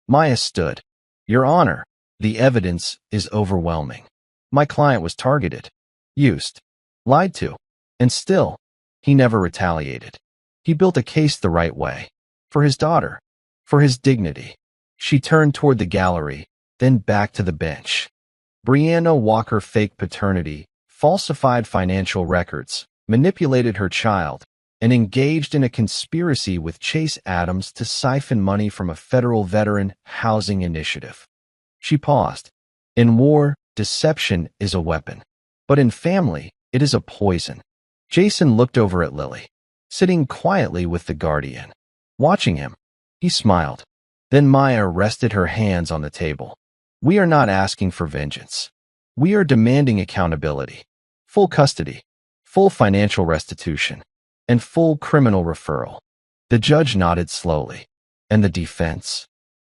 Maya stood. Your Honor, the evidence is overwhelming. My client was targeted, used, lied to, and still, he never retaliated. He built a case the right way. For his daughter. For his dignity. She turned toward the gallery, then back to the bench. Brianna Walker faked paternity, falsified financial records, manipulated her child, and engaged in a conspiracy with Chase Adams to siphon money from a federal veteran housing initiative. She paused. In war, deception is a weapon. But in family, it is a poison. Jason looked over at Lily, sitting quietly with the guardian. Watching him, he smiled. Then Maya rested her hands on the table. We are not asking for vengeance. We are demanding accountability, full custody, full financial restitution, and full criminal referral. The judge nodded slowly. And the defense?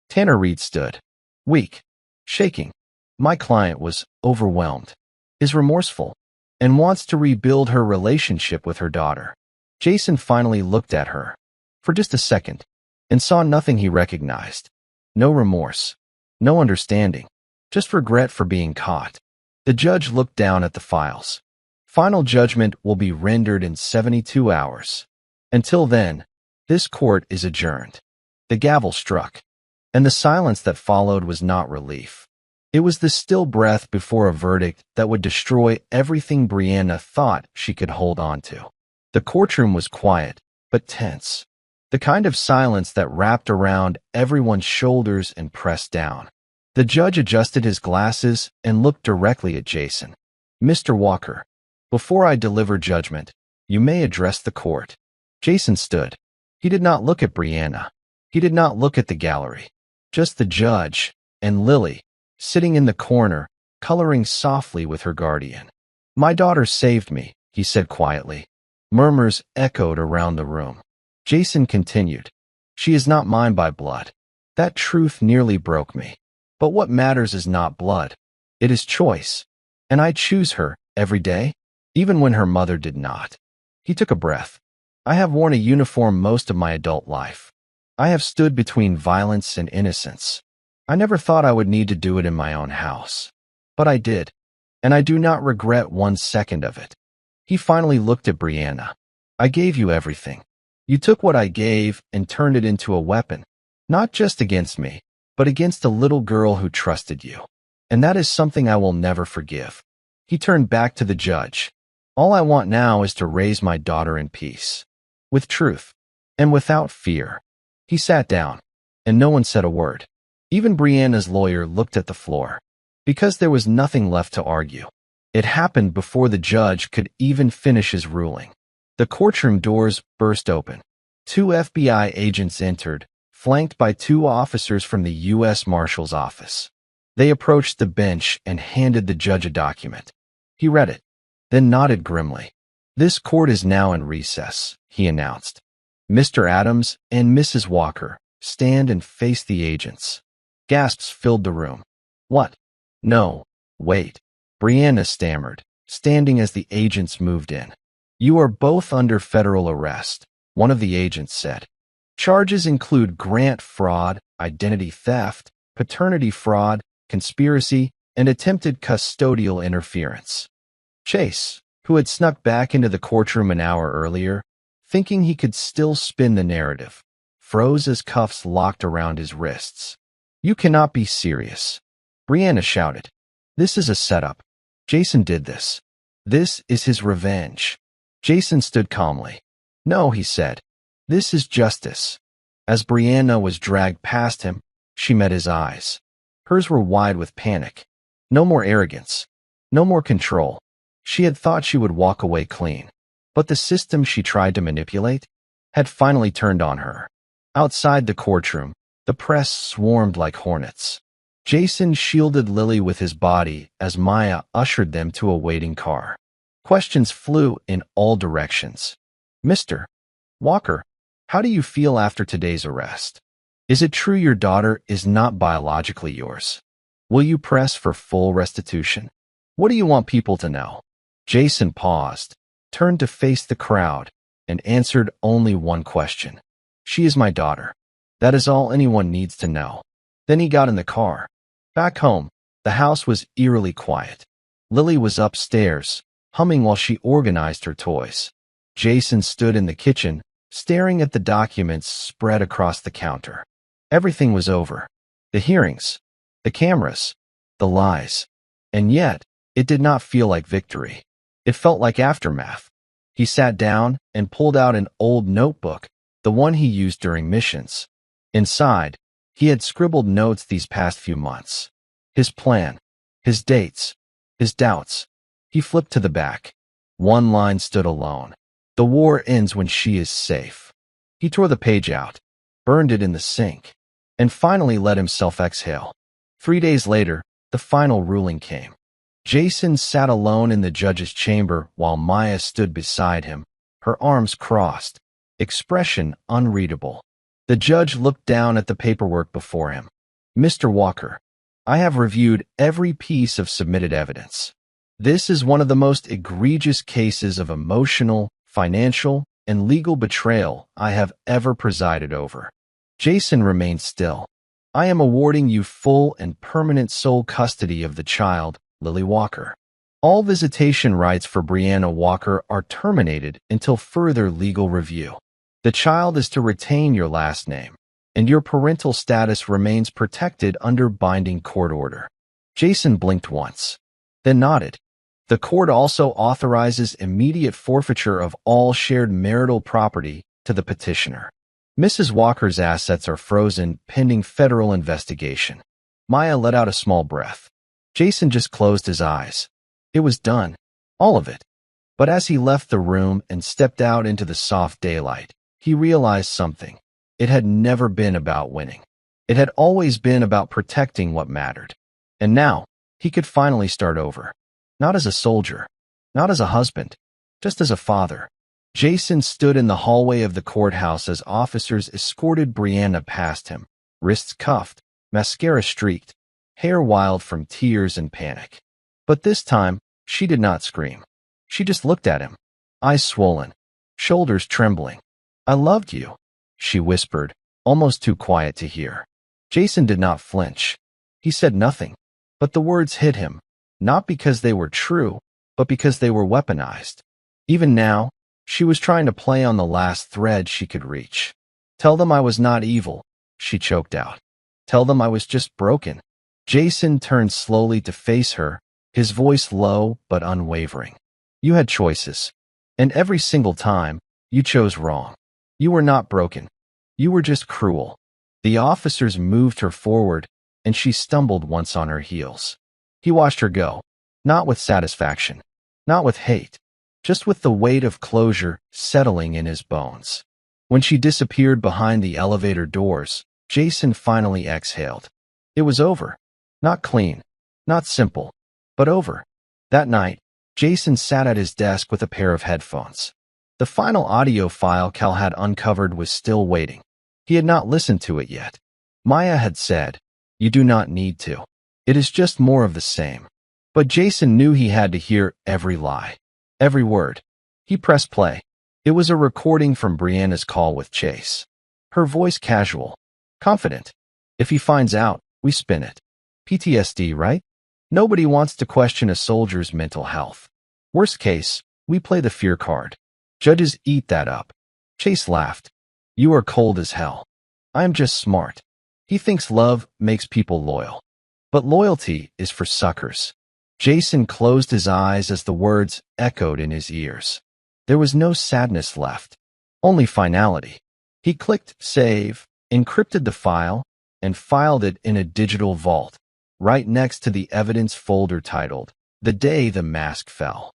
Tanner Reed stood, weak, shaking. My client was overwhelmed, is remorseful, and wants to rebuild her relationship with her daughter. Jason finally looked at her, for just a second, and saw nothing he recognized. No remorse, no understanding, just regret for being caught. The judge looked down at the files. Final judgment will be rendered in 72 hours. Until then, this court is adjourned. The gavel struck, and the silence that followed was not relief. It was the still breath before a verdict that would destroy everything Brianna thought she could hold on to. The courtroom was quiet, but tense. The kind of silence that wrapped around everyone's shoulders and pressed down. The judge adjusted his glasses and looked directly at Jason. Mr. Walker, before I deliver judgment, you may address the court. Jason stood. He did not look at Brianna. He did not look at the gallery. Just the judge and Lily, sitting in the corner, coloring softly with her guardian. My daughter saved me, he said quietly. Murmurs echoed around the room. Jason continued. She is not mine by blood. That truth nearly broke me. But what matters is not blood. It is choice. And I choose her every day, even when her mother did not. He took a breath. I have worn a uniform most of my adult life. I have stood between violence and innocence. I never thought I would need to do it in my own house. But I did. And I do not regret 1 second of it. He finally looked at Brianna. I gave you everything. You took what I gave and turned it into a weapon. Not just against me, but against a little girl who trusted you. And that is something I will never forgive. He turned back to the judge. All I want now is to raise my daughter in peace. With truth. And without fear. He sat down. And no one said a word. Even Brianna's lawyer looked at the floor. Because there was nothing left to argue. It happened before the judge could even finish his ruling. The courtroom doors burst open. 2 FBI agents entered, flanked by 2 officers from the U.S. Marshal's office. They approached the bench and handed the judge a document. He read it, then nodded grimly. This court is now in recess, he announced. Mr. Adams and Mrs. Walker, stand and face the agents. Gasps filled the room. What? No, wait. Brianna stammered, standing as the agents moved in. You are both under federal arrest, one of the agents said. Charges include grant fraud, identity theft, paternity fraud, conspiracy, and attempted custodial interference. Chase, who had snuck back into the courtroom an hour earlier, thinking he could still spin the narrative, froze as cuffs locked around his wrists. You cannot be serious. Brianna shouted. This is a setup. Jason did this. This is his revenge. Jason stood calmly. No, he said. This is justice. As Brianna was dragged past him, she met his eyes. Hers were wide with panic. No more arrogance. No more control. She had thought she would walk away clean. But the system she tried to manipulate had finally turned on her. Outside the courtroom, the press swarmed like hornets. Jason shielded Lily with his body as Maya ushered them to a waiting car. Questions flew in all directions. Mr. Walker, how do you feel after today's arrest? Is it true your daughter is not biologically yours? Will you press for full restitution? What do you want people to know? Jason paused, turned to face the crowd, and answered only one question. She is my daughter. That is all anyone needs to know. Then he got in the car. Back home, the house was eerily quiet. Lily was upstairs, humming while she organized her toys. Jason stood in the kitchen, staring at the documents spread across the counter. Everything was over. The hearings, the cameras, the lies. And yet, it did not feel like victory. It felt like aftermath. He sat down and pulled out an old notebook, the one he used during missions. Inside, he had scribbled notes these past few months. His plan, his dates, his doubts. He flipped to the back. One line stood alone. The war ends when she is safe. He tore the page out, burned it in the sink, and finally let himself exhale. 3 days later, the final ruling came. Jason sat alone in the judge's chamber while Maya stood beside him, her arms crossed, expression unreadable. The judge looked down at the paperwork before him. Mr. Walker, I have reviewed every piece of submitted evidence. This is one of the most egregious cases of emotional, financial, and legal betrayal I have ever presided over. Jason remained still. I am awarding you full and permanent sole custody of the child, Lily Walker. All visitation rights for Brianna Walker are terminated until further legal review. The child is to retain your last name, and your parental status remains protected under binding court order. Jason blinked once, then nodded. The court also authorizes immediate forfeiture of all shared marital property to the petitioner. Mrs. Walker's assets are frozen pending federal investigation. Maya let out a small breath. Jason just closed his eyes. It was done. All of it. But as he left the room and stepped out into the soft daylight, he realized something. It had never been about winning. It had always been about protecting what mattered. And now, he could finally start over. Not as a soldier, not as a husband, just as a father. Jason stood in the hallway of the courthouse as officers escorted Brianna past him, wrists cuffed, mascara streaked, hair wild from tears and panic. But this time, she did not scream. She just looked at him, eyes swollen, shoulders trembling. I loved you, she whispered, almost too quiet to hear. Jason did not flinch. He said nothing, but the words hit him, not because they were true, but because they were weaponized. Even now, she was trying to play on the last thread she could reach. Tell them I was not evil, she choked out. Tell them I was just broken. Jason turned slowly to face her, his voice low but unwavering. You had choices, and every single time, you chose wrong. You were not broken. You were just cruel. The officers moved her forward, and she stumbled once on her heels. He watched her go, not with satisfaction, not with hate, just with the weight of closure settling in his bones. When she disappeared behind the elevator doors, Jason finally exhaled. It was over. Not clean, not simple, but over. That night, Jason sat at his desk with a pair of headphones. The final audio file Cal had uncovered was still waiting. He had not listened to it yet. Maya had said, "You do not need to. It is just more of the same." But Jason knew he had to hear every lie, every word. He pressed play. It was a recording from Brianna's call with Chase. Her voice casual, confident. If he finds out, we spin it. PTSD, right? Nobody wants to question a soldier's mental health. Worst case, we play the fear card. Judges eat that up. Chase laughed. You are cold as hell. I am just smart. He thinks love makes people loyal. But loyalty is for suckers. Jason closed his eyes as the words echoed in his ears. There was no sadness left, only finality. He clicked save, encrypted the file, and filed it in a digital vault, right next to the evidence folder titled, The Day the Mask Fell.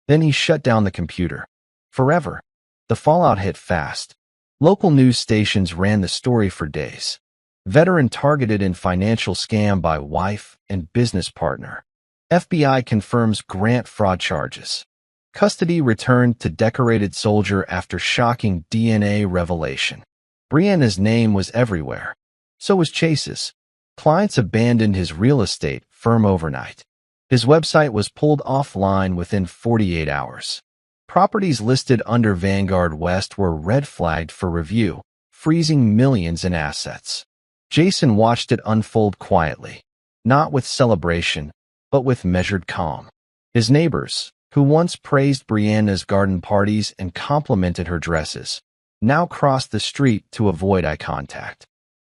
Then he shut down the computer. Forever. The fallout hit fast. Local news stations ran the story for days. Veteran targeted in financial scam by wife and business partner. FBI confirms grant fraud charges. Custody returned to decorated soldier after shocking DNA revelation. Brianna's name was everywhere. So was Chase's. Clients abandoned his real estate firm overnight. His website was pulled offline within 48 hours. Properties listed under Vanguard West were red flagged for review, freezing millions in assets. Jason watched it unfold quietly, not with celebration, but with measured calm. His neighbors, who once praised Brianna's garden parties and complimented her dresses, now crossed the street to avoid eye contact.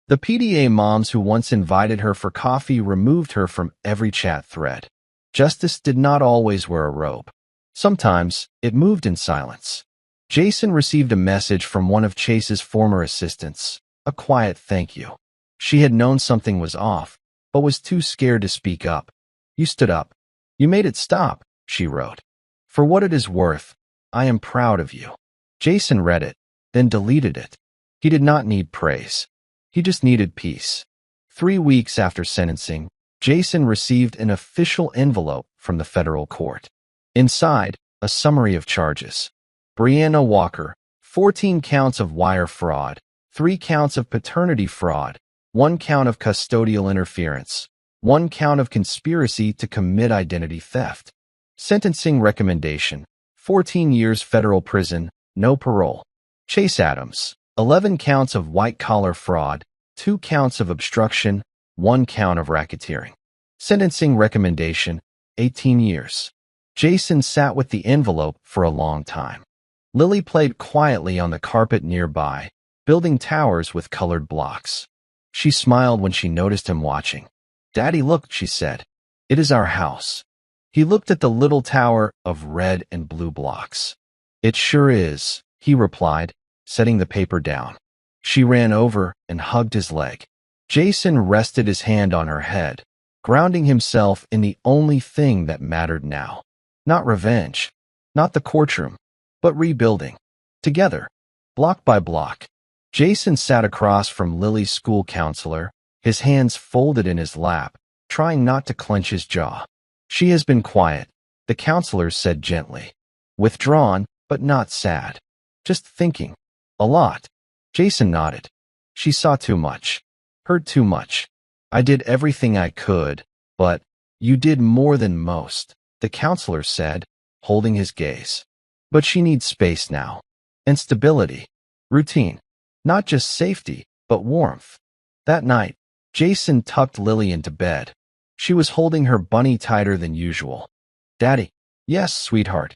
The PDA moms who once invited her for coffee removed her from every chat thread. Justice did not always wear a robe. Sometimes, it moved in silence. Jason received a message from one of Chase's former assistants, a quiet thank you. She had known something was off, but was too scared to speak up. You stood up. You made it stop, she wrote. For what it is worth, I am proud of you. Jason read it, then deleted it. He did not need praise. He just needed peace. 3 weeks after sentencing, Jason received an official envelope from the federal court. Inside, a summary of charges. Brianna Walker, 14 counts of wire fraud, 3 counts of paternity fraud, 1 count of custodial interference, 1 count of conspiracy to commit identity theft. Sentencing recommendation, 14 years federal prison, no parole. Chase Adams, 11 counts of white-collar fraud, 2 counts of obstruction, 1 count of racketeering. Sentencing recommendation, 18 years. Jason sat with the envelope for a long time. Lily played quietly on the carpet nearby, building towers with colored blocks. She smiled when she noticed him watching. Daddy, look, she said. It is our house. He looked at the little tower of red and blue blocks. It sure is, he replied, setting the paper down. She ran over and hugged his leg. Jason rested his hand on her head, grounding himself in the only thing that mattered now. Not revenge, not the courtroom, but rebuilding. Together, block by block. Jason sat across from Lily's school counselor, his hands folded in his lap, trying not to clench his jaw. She has been quiet, the counselor said gently. Withdrawn, but not sad. Just thinking. A lot. Jason nodded. She saw too much. Heard too much. I did everything I could, but you did more than most, the counselor said, holding his gaze. But she needs space now. And stability. Routine. Not just safety, but warmth. That night, Jason tucked Lily into bed. She was holding her bunny tighter than usual. Daddy. Yes, sweetheart.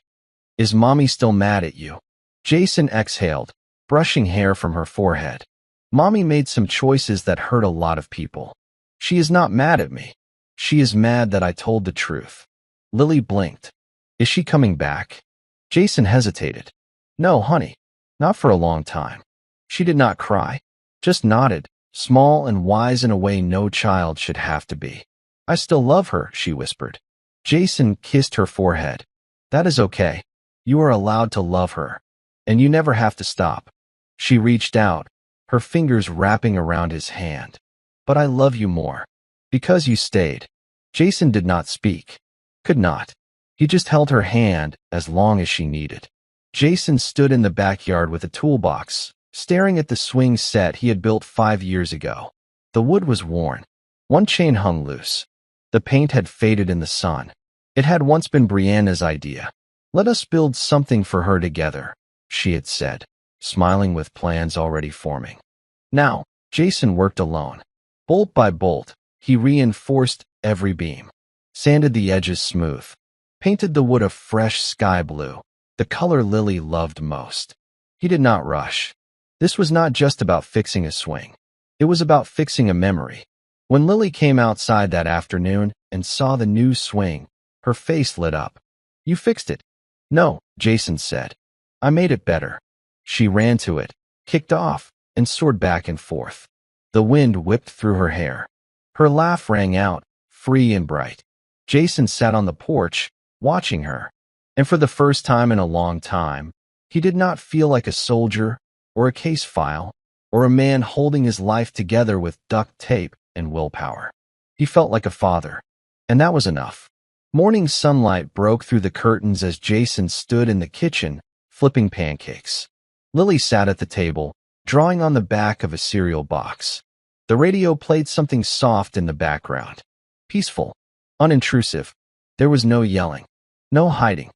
Is Mommy still mad at you? Jason exhaled, brushing hair from her forehead. Mommy made some choices that hurt a lot of people. She is not mad at me. She is mad that I told the truth. Lily blinked. Is she coming back? Jason hesitated. No, honey. Not for a long time. She did not cry, just nodded, small and wise in a way no child should have to be. I still love her, she whispered. Jason kissed her forehead. That is okay. You are allowed to love her. And you never have to stop. She reached out, her fingers wrapping around his hand. But I love you more. Because you stayed. Jason did not speak. Could not. He just held her hand as long as she needed. Jason stood in the backyard with a toolbox, staring at the swing set he had built 5 years ago. The wood was worn. One chain hung loose. The paint had faded in the sun. It had once been Brianna's idea. Let us build something for her together, she had said, smiling with plans already forming. Now, Jason worked alone. Bolt by bolt, he reinforced every beam, sanded the edges smooth, painted the wood a fresh sky blue, the color Lily loved most. He did not rush. This was not just about fixing a swing. It was about fixing a memory. When Lily came outside that afternoon and saw the new swing, her face lit up. You fixed it. No, Jason said. I made it better. She ran to it, kicked off, and soared back and forth. The wind whipped through her hair. Her laugh rang out, free and bright. Jason sat on the porch, watching her. And for the first time in a long time, he did not feel like a soldier or a case file or a man holding his life together with duct tape and willpower. He felt like a father, and that was enough. Morning sunlight broke through the curtains as Jason stood in the kitchen, flipping pancakes. Lily sat at the table, drawing on the back of a cereal box. The radio played something soft in the background. Peaceful, unintrusive. There was no yelling, no hiding,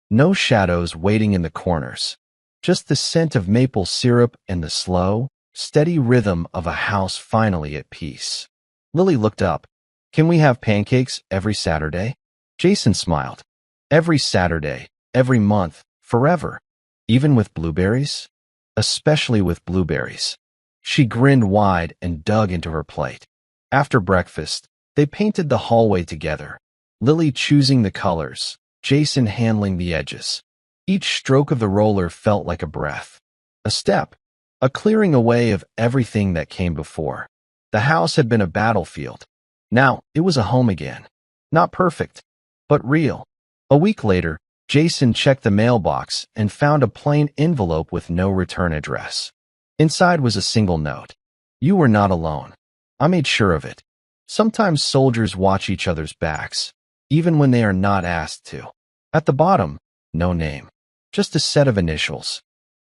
no shadows waiting in the corners. Just the scent of maple syrup and the slow, steady rhythm of a house finally at peace. Lily looked up. Can we have pancakes every Saturday? Jason smiled. Every Saturday, every month, forever. Even with blueberries? Especially with blueberries. She grinned wide and dug into her plate. After breakfast, they painted the hallway together. Lily choosing the colors, Jason handling the edges. Each stroke of the roller felt like a breath. A step. A clearing away of everything that came before. The house had been a battlefield. Now, it was a home again. Not perfect, but real. A week later, Jason checked the mailbox and found a plain envelope with no return address. Inside was a single note. You were not alone. I made sure of it. Sometimes soldiers watch each other's backs, even when they are not asked to. At the bottom, no name. Just a set of initials.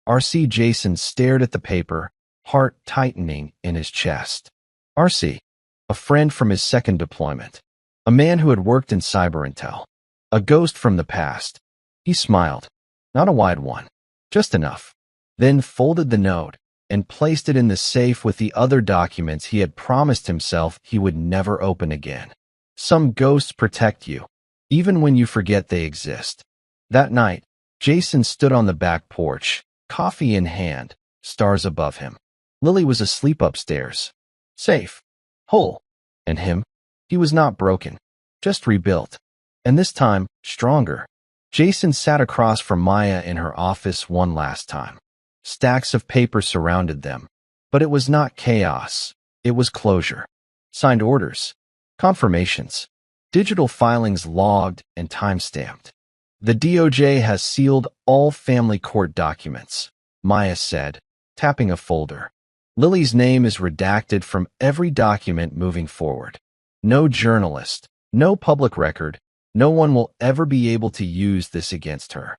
R.C. Jason stared at the paper, heart tightening in his chest. R.C., a friend from his second deployment. A man who had worked in cyber intel. A ghost from the past. He smiled. Not a wide one. Just enough. Then folded the note and placed it in the safe with the other documents he had promised himself he would never open again. Some ghosts protect you, even when you forget they exist. That night, Jason stood on the back porch, coffee in hand, stars above him. Lily was asleep upstairs. Safe. Whole. And him? He was not broken. Just rebuilt. And this time, stronger. Jason sat across from Maya in her office one last time. Stacks of paper surrounded them. But it was not chaos. It was closure. Signed orders. Confirmations. Digital filings logged and time-stamped. The DOJ has sealed all family court documents, Maya said, tapping a folder. Lily's name is redacted from every document moving forward. No journalist, no public record, no one will ever be able to use this against her.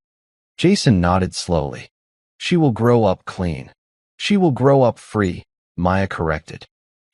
Jason nodded slowly. She will grow up clean. She will grow up free, Maya corrected.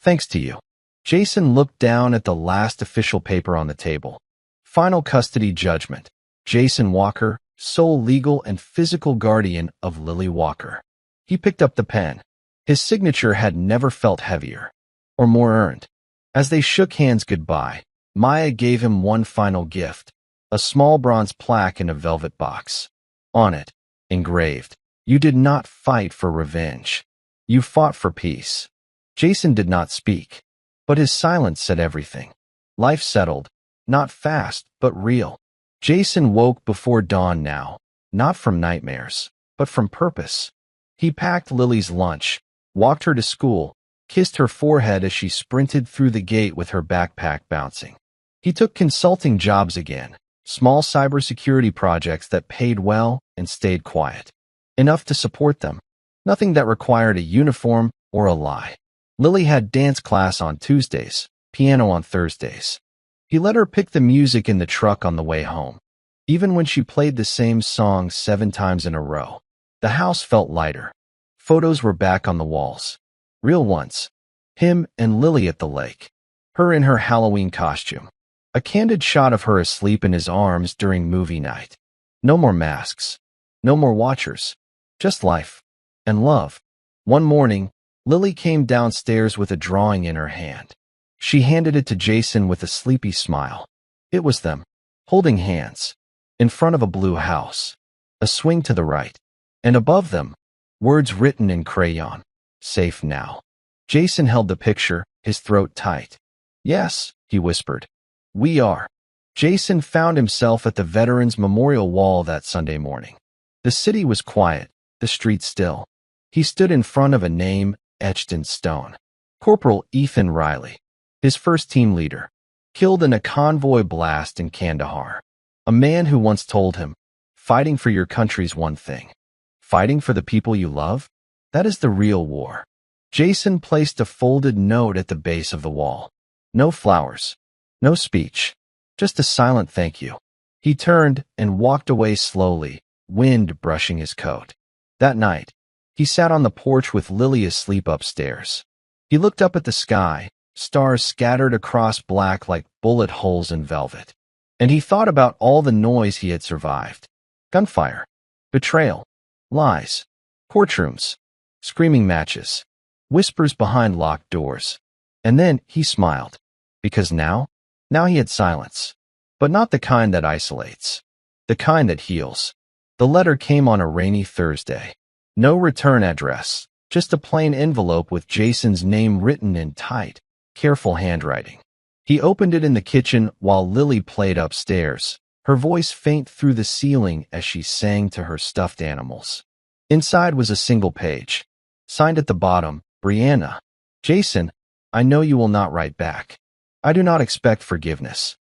Thanks to you. Jason looked down at the last official paper on the table. Final custody judgment. Jason Walker, sole legal and physical guardian of Lily Walker. He picked up the pen. His signature had never felt heavier, or more earned. As they shook hands goodbye, Maya gave him one final gift, a small bronze plaque in a velvet box. On it, engraved, "You did not fight for revenge. You fought for peace." Jason did not speak, but his silence said everything. Life settled, not fast, but real. Jason woke before dawn now, not from nightmares, but from purpose. He packed Lily's lunch, walked her to school, kissed her forehead as she sprinted through the gate with her backpack bouncing. He took consulting jobs again, small cybersecurity projects that paid well and stayed quiet. Enough to support them. Nothing that required a uniform or a lie. Lily had dance class on Tuesdays, piano on Thursdays. He let her pick the music in the truck on the way home. Even when she played the same song 7 times in a row, the house felt lighter. Photos were back on the walls. Real ones. Him and Lily at the lake. Her in her Halloween costume. A candid shot of her asleep in his arms during movie night. No more masks. No more watchers. Just life. And love. One morning, Lily came downstairs with a drawing in her hand. She handed it to Jason with a sleepy smile. It was them, holding hands, in front of a blue house, a swing to the right, and above them, words written in crayon, "Safe now." Jason held the picture, his throat tight. "Yes," he whispered. "We are." Jason found himself at the Veterans Memorial Wall that Sunday morning. The city was quiet, the street still. He stood in front of a name etched in stone. Corporal Ethan Riley, his first team leader, killed in a convoy blast in Kandahar. A man who once told him, "Fighting for your country's one thing. Fighting for the people you love? That is the real war." Jason placed a folded note at the base of the wall. No flowers, no speech, just a silent thank you. He turned and walked away slowly, wind brushing his coat. That night, he sat on the porch with Lily asleep upstairs. He looked up at the sky, stars scattered across black like bullet holes in velvet. And he thought about all the noise he had survived. Gunfire, betrayal, lies, courtrooms, screaming matches, whispers behind locked doors. And then he smiled, because now he had silence. But not the kind that isolates, the kind that heals. The letter came on a rainy Thursday. No return address, just a plain envelope with Jason's name written in tight, careful handwriting. He opened it in the kitchen while Lily played upstairs, her voice faint through the ceiling as she sang to her stuffed animals. Inside was a single page, signed at the bottom, "Brianna. Jason, I know you will not write back. I do not expect forgiveness.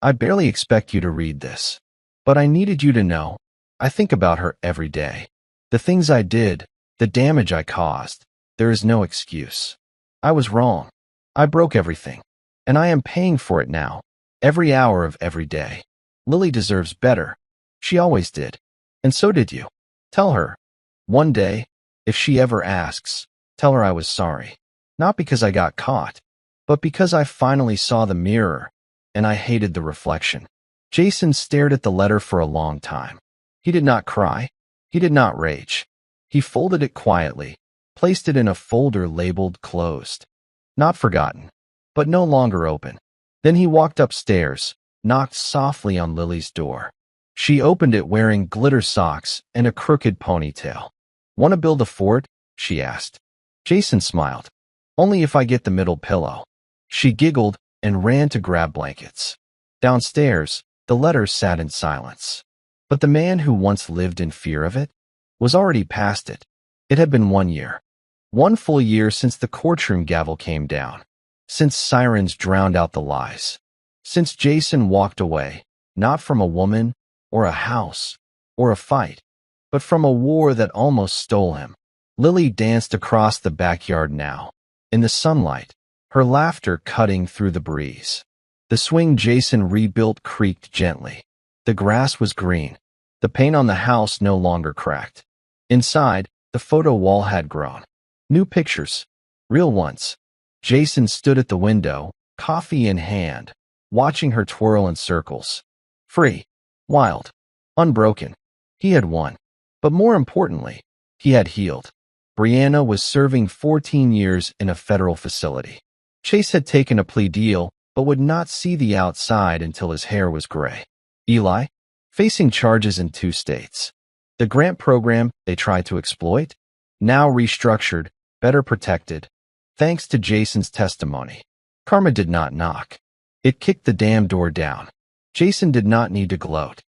I barely expect you to read this. But I needed you to know, I think about her every day. The things I did, the damage I caused, there is no excuse. I was wrong. I broke everything. And I am paying for it now, every hour of every day. Lily deserves better. She always did. And so did you. Tell her. One day, if she ever asks, tell her I was sorry. Not because I got caught, but because I finally saw the mirror, and I hated the reflection." Jason stared at the letter for a long time. He did not cry. He did not rage. He folded it quietly, placed it in a folder labeled "Closed." Not forgotten, but no longer open. Then he walked upstairs, knocked softly on Lily's door. She opened it wearing glitter socks and a crooked ponytail. "Want to build a fort?" she asked. Jason smiled. "Only if I get the middle pillow." She giggled and ran to grab blankets. Downstairs, the letter sat in silence. But the man who once lived in fear of it was already past it. It had been 1 year. 1 full year since the courtroom gavel came down. Since sirens drowned out the lies. Since Jason walked away, not from a woman, or a house, or a fight, but from a war that almost stole him. Lily danced across the backyard now, in the sunlight, her laughter cutting through the breeze. The swing Jason rebuilt creaked gently. The grass was green. The paint on the house no longer cracked. Inside, the photo wall had grown. New pictures, real ones. Jason stood at the window, coffee in hand, watching her twirl in circles. Free, wild, unbroken. He had won. But more importantly, he had healed. Brianna was serving 14 years in a federal facility. Chase had taken a plea deal, but would not see the outside until his hair was gray. Eli, facing charges in 2 states. The grant program they tried to exploit, now restructured, better protected, thanks to Jason's testimony. Karma did not knock. It kicked the damn door down. Jason did not need to gloat.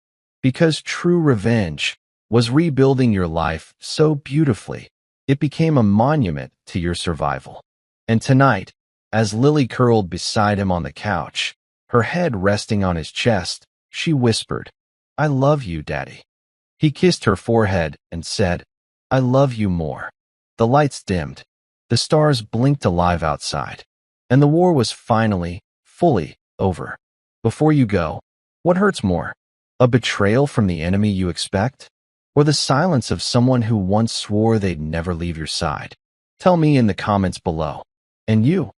Because true revenge was rebuilding your life so beautifully, it became a monument to your survival. And tonight, as Lily curled beside him on the couch, her head resting on his chest, she whispered, "I love you, Daddy." He kissed her forehead and said, "I love you more." The lights dimmed. The stars blinked alive outside. And the war was finally, fully, over. Before you go, what hurts more? A betrayal from the enemy you expect? Or the silence of someone who once swore they'd never leave your side? Tell me in the comments below. And you?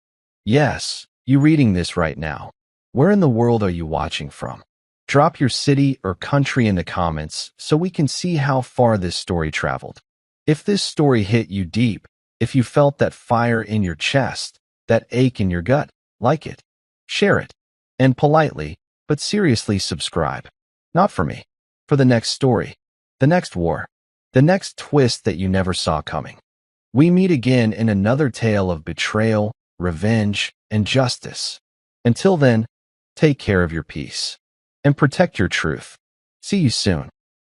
Yes, you reading this right now. Where in the world are you watching from? Drop your city or country in the comments so we can see how far this story traveled. If this story hit you deep, if you felt that fire in your chest, that ache in your gut, like it, share it, and politely, but seriously subscribe. Not for me, for the next story, the next war, the next twist that you never saw coming. We meet again in another tale of betrayal, revenge, and justice. Until then, take care of your peace and protect your truth. See you soon.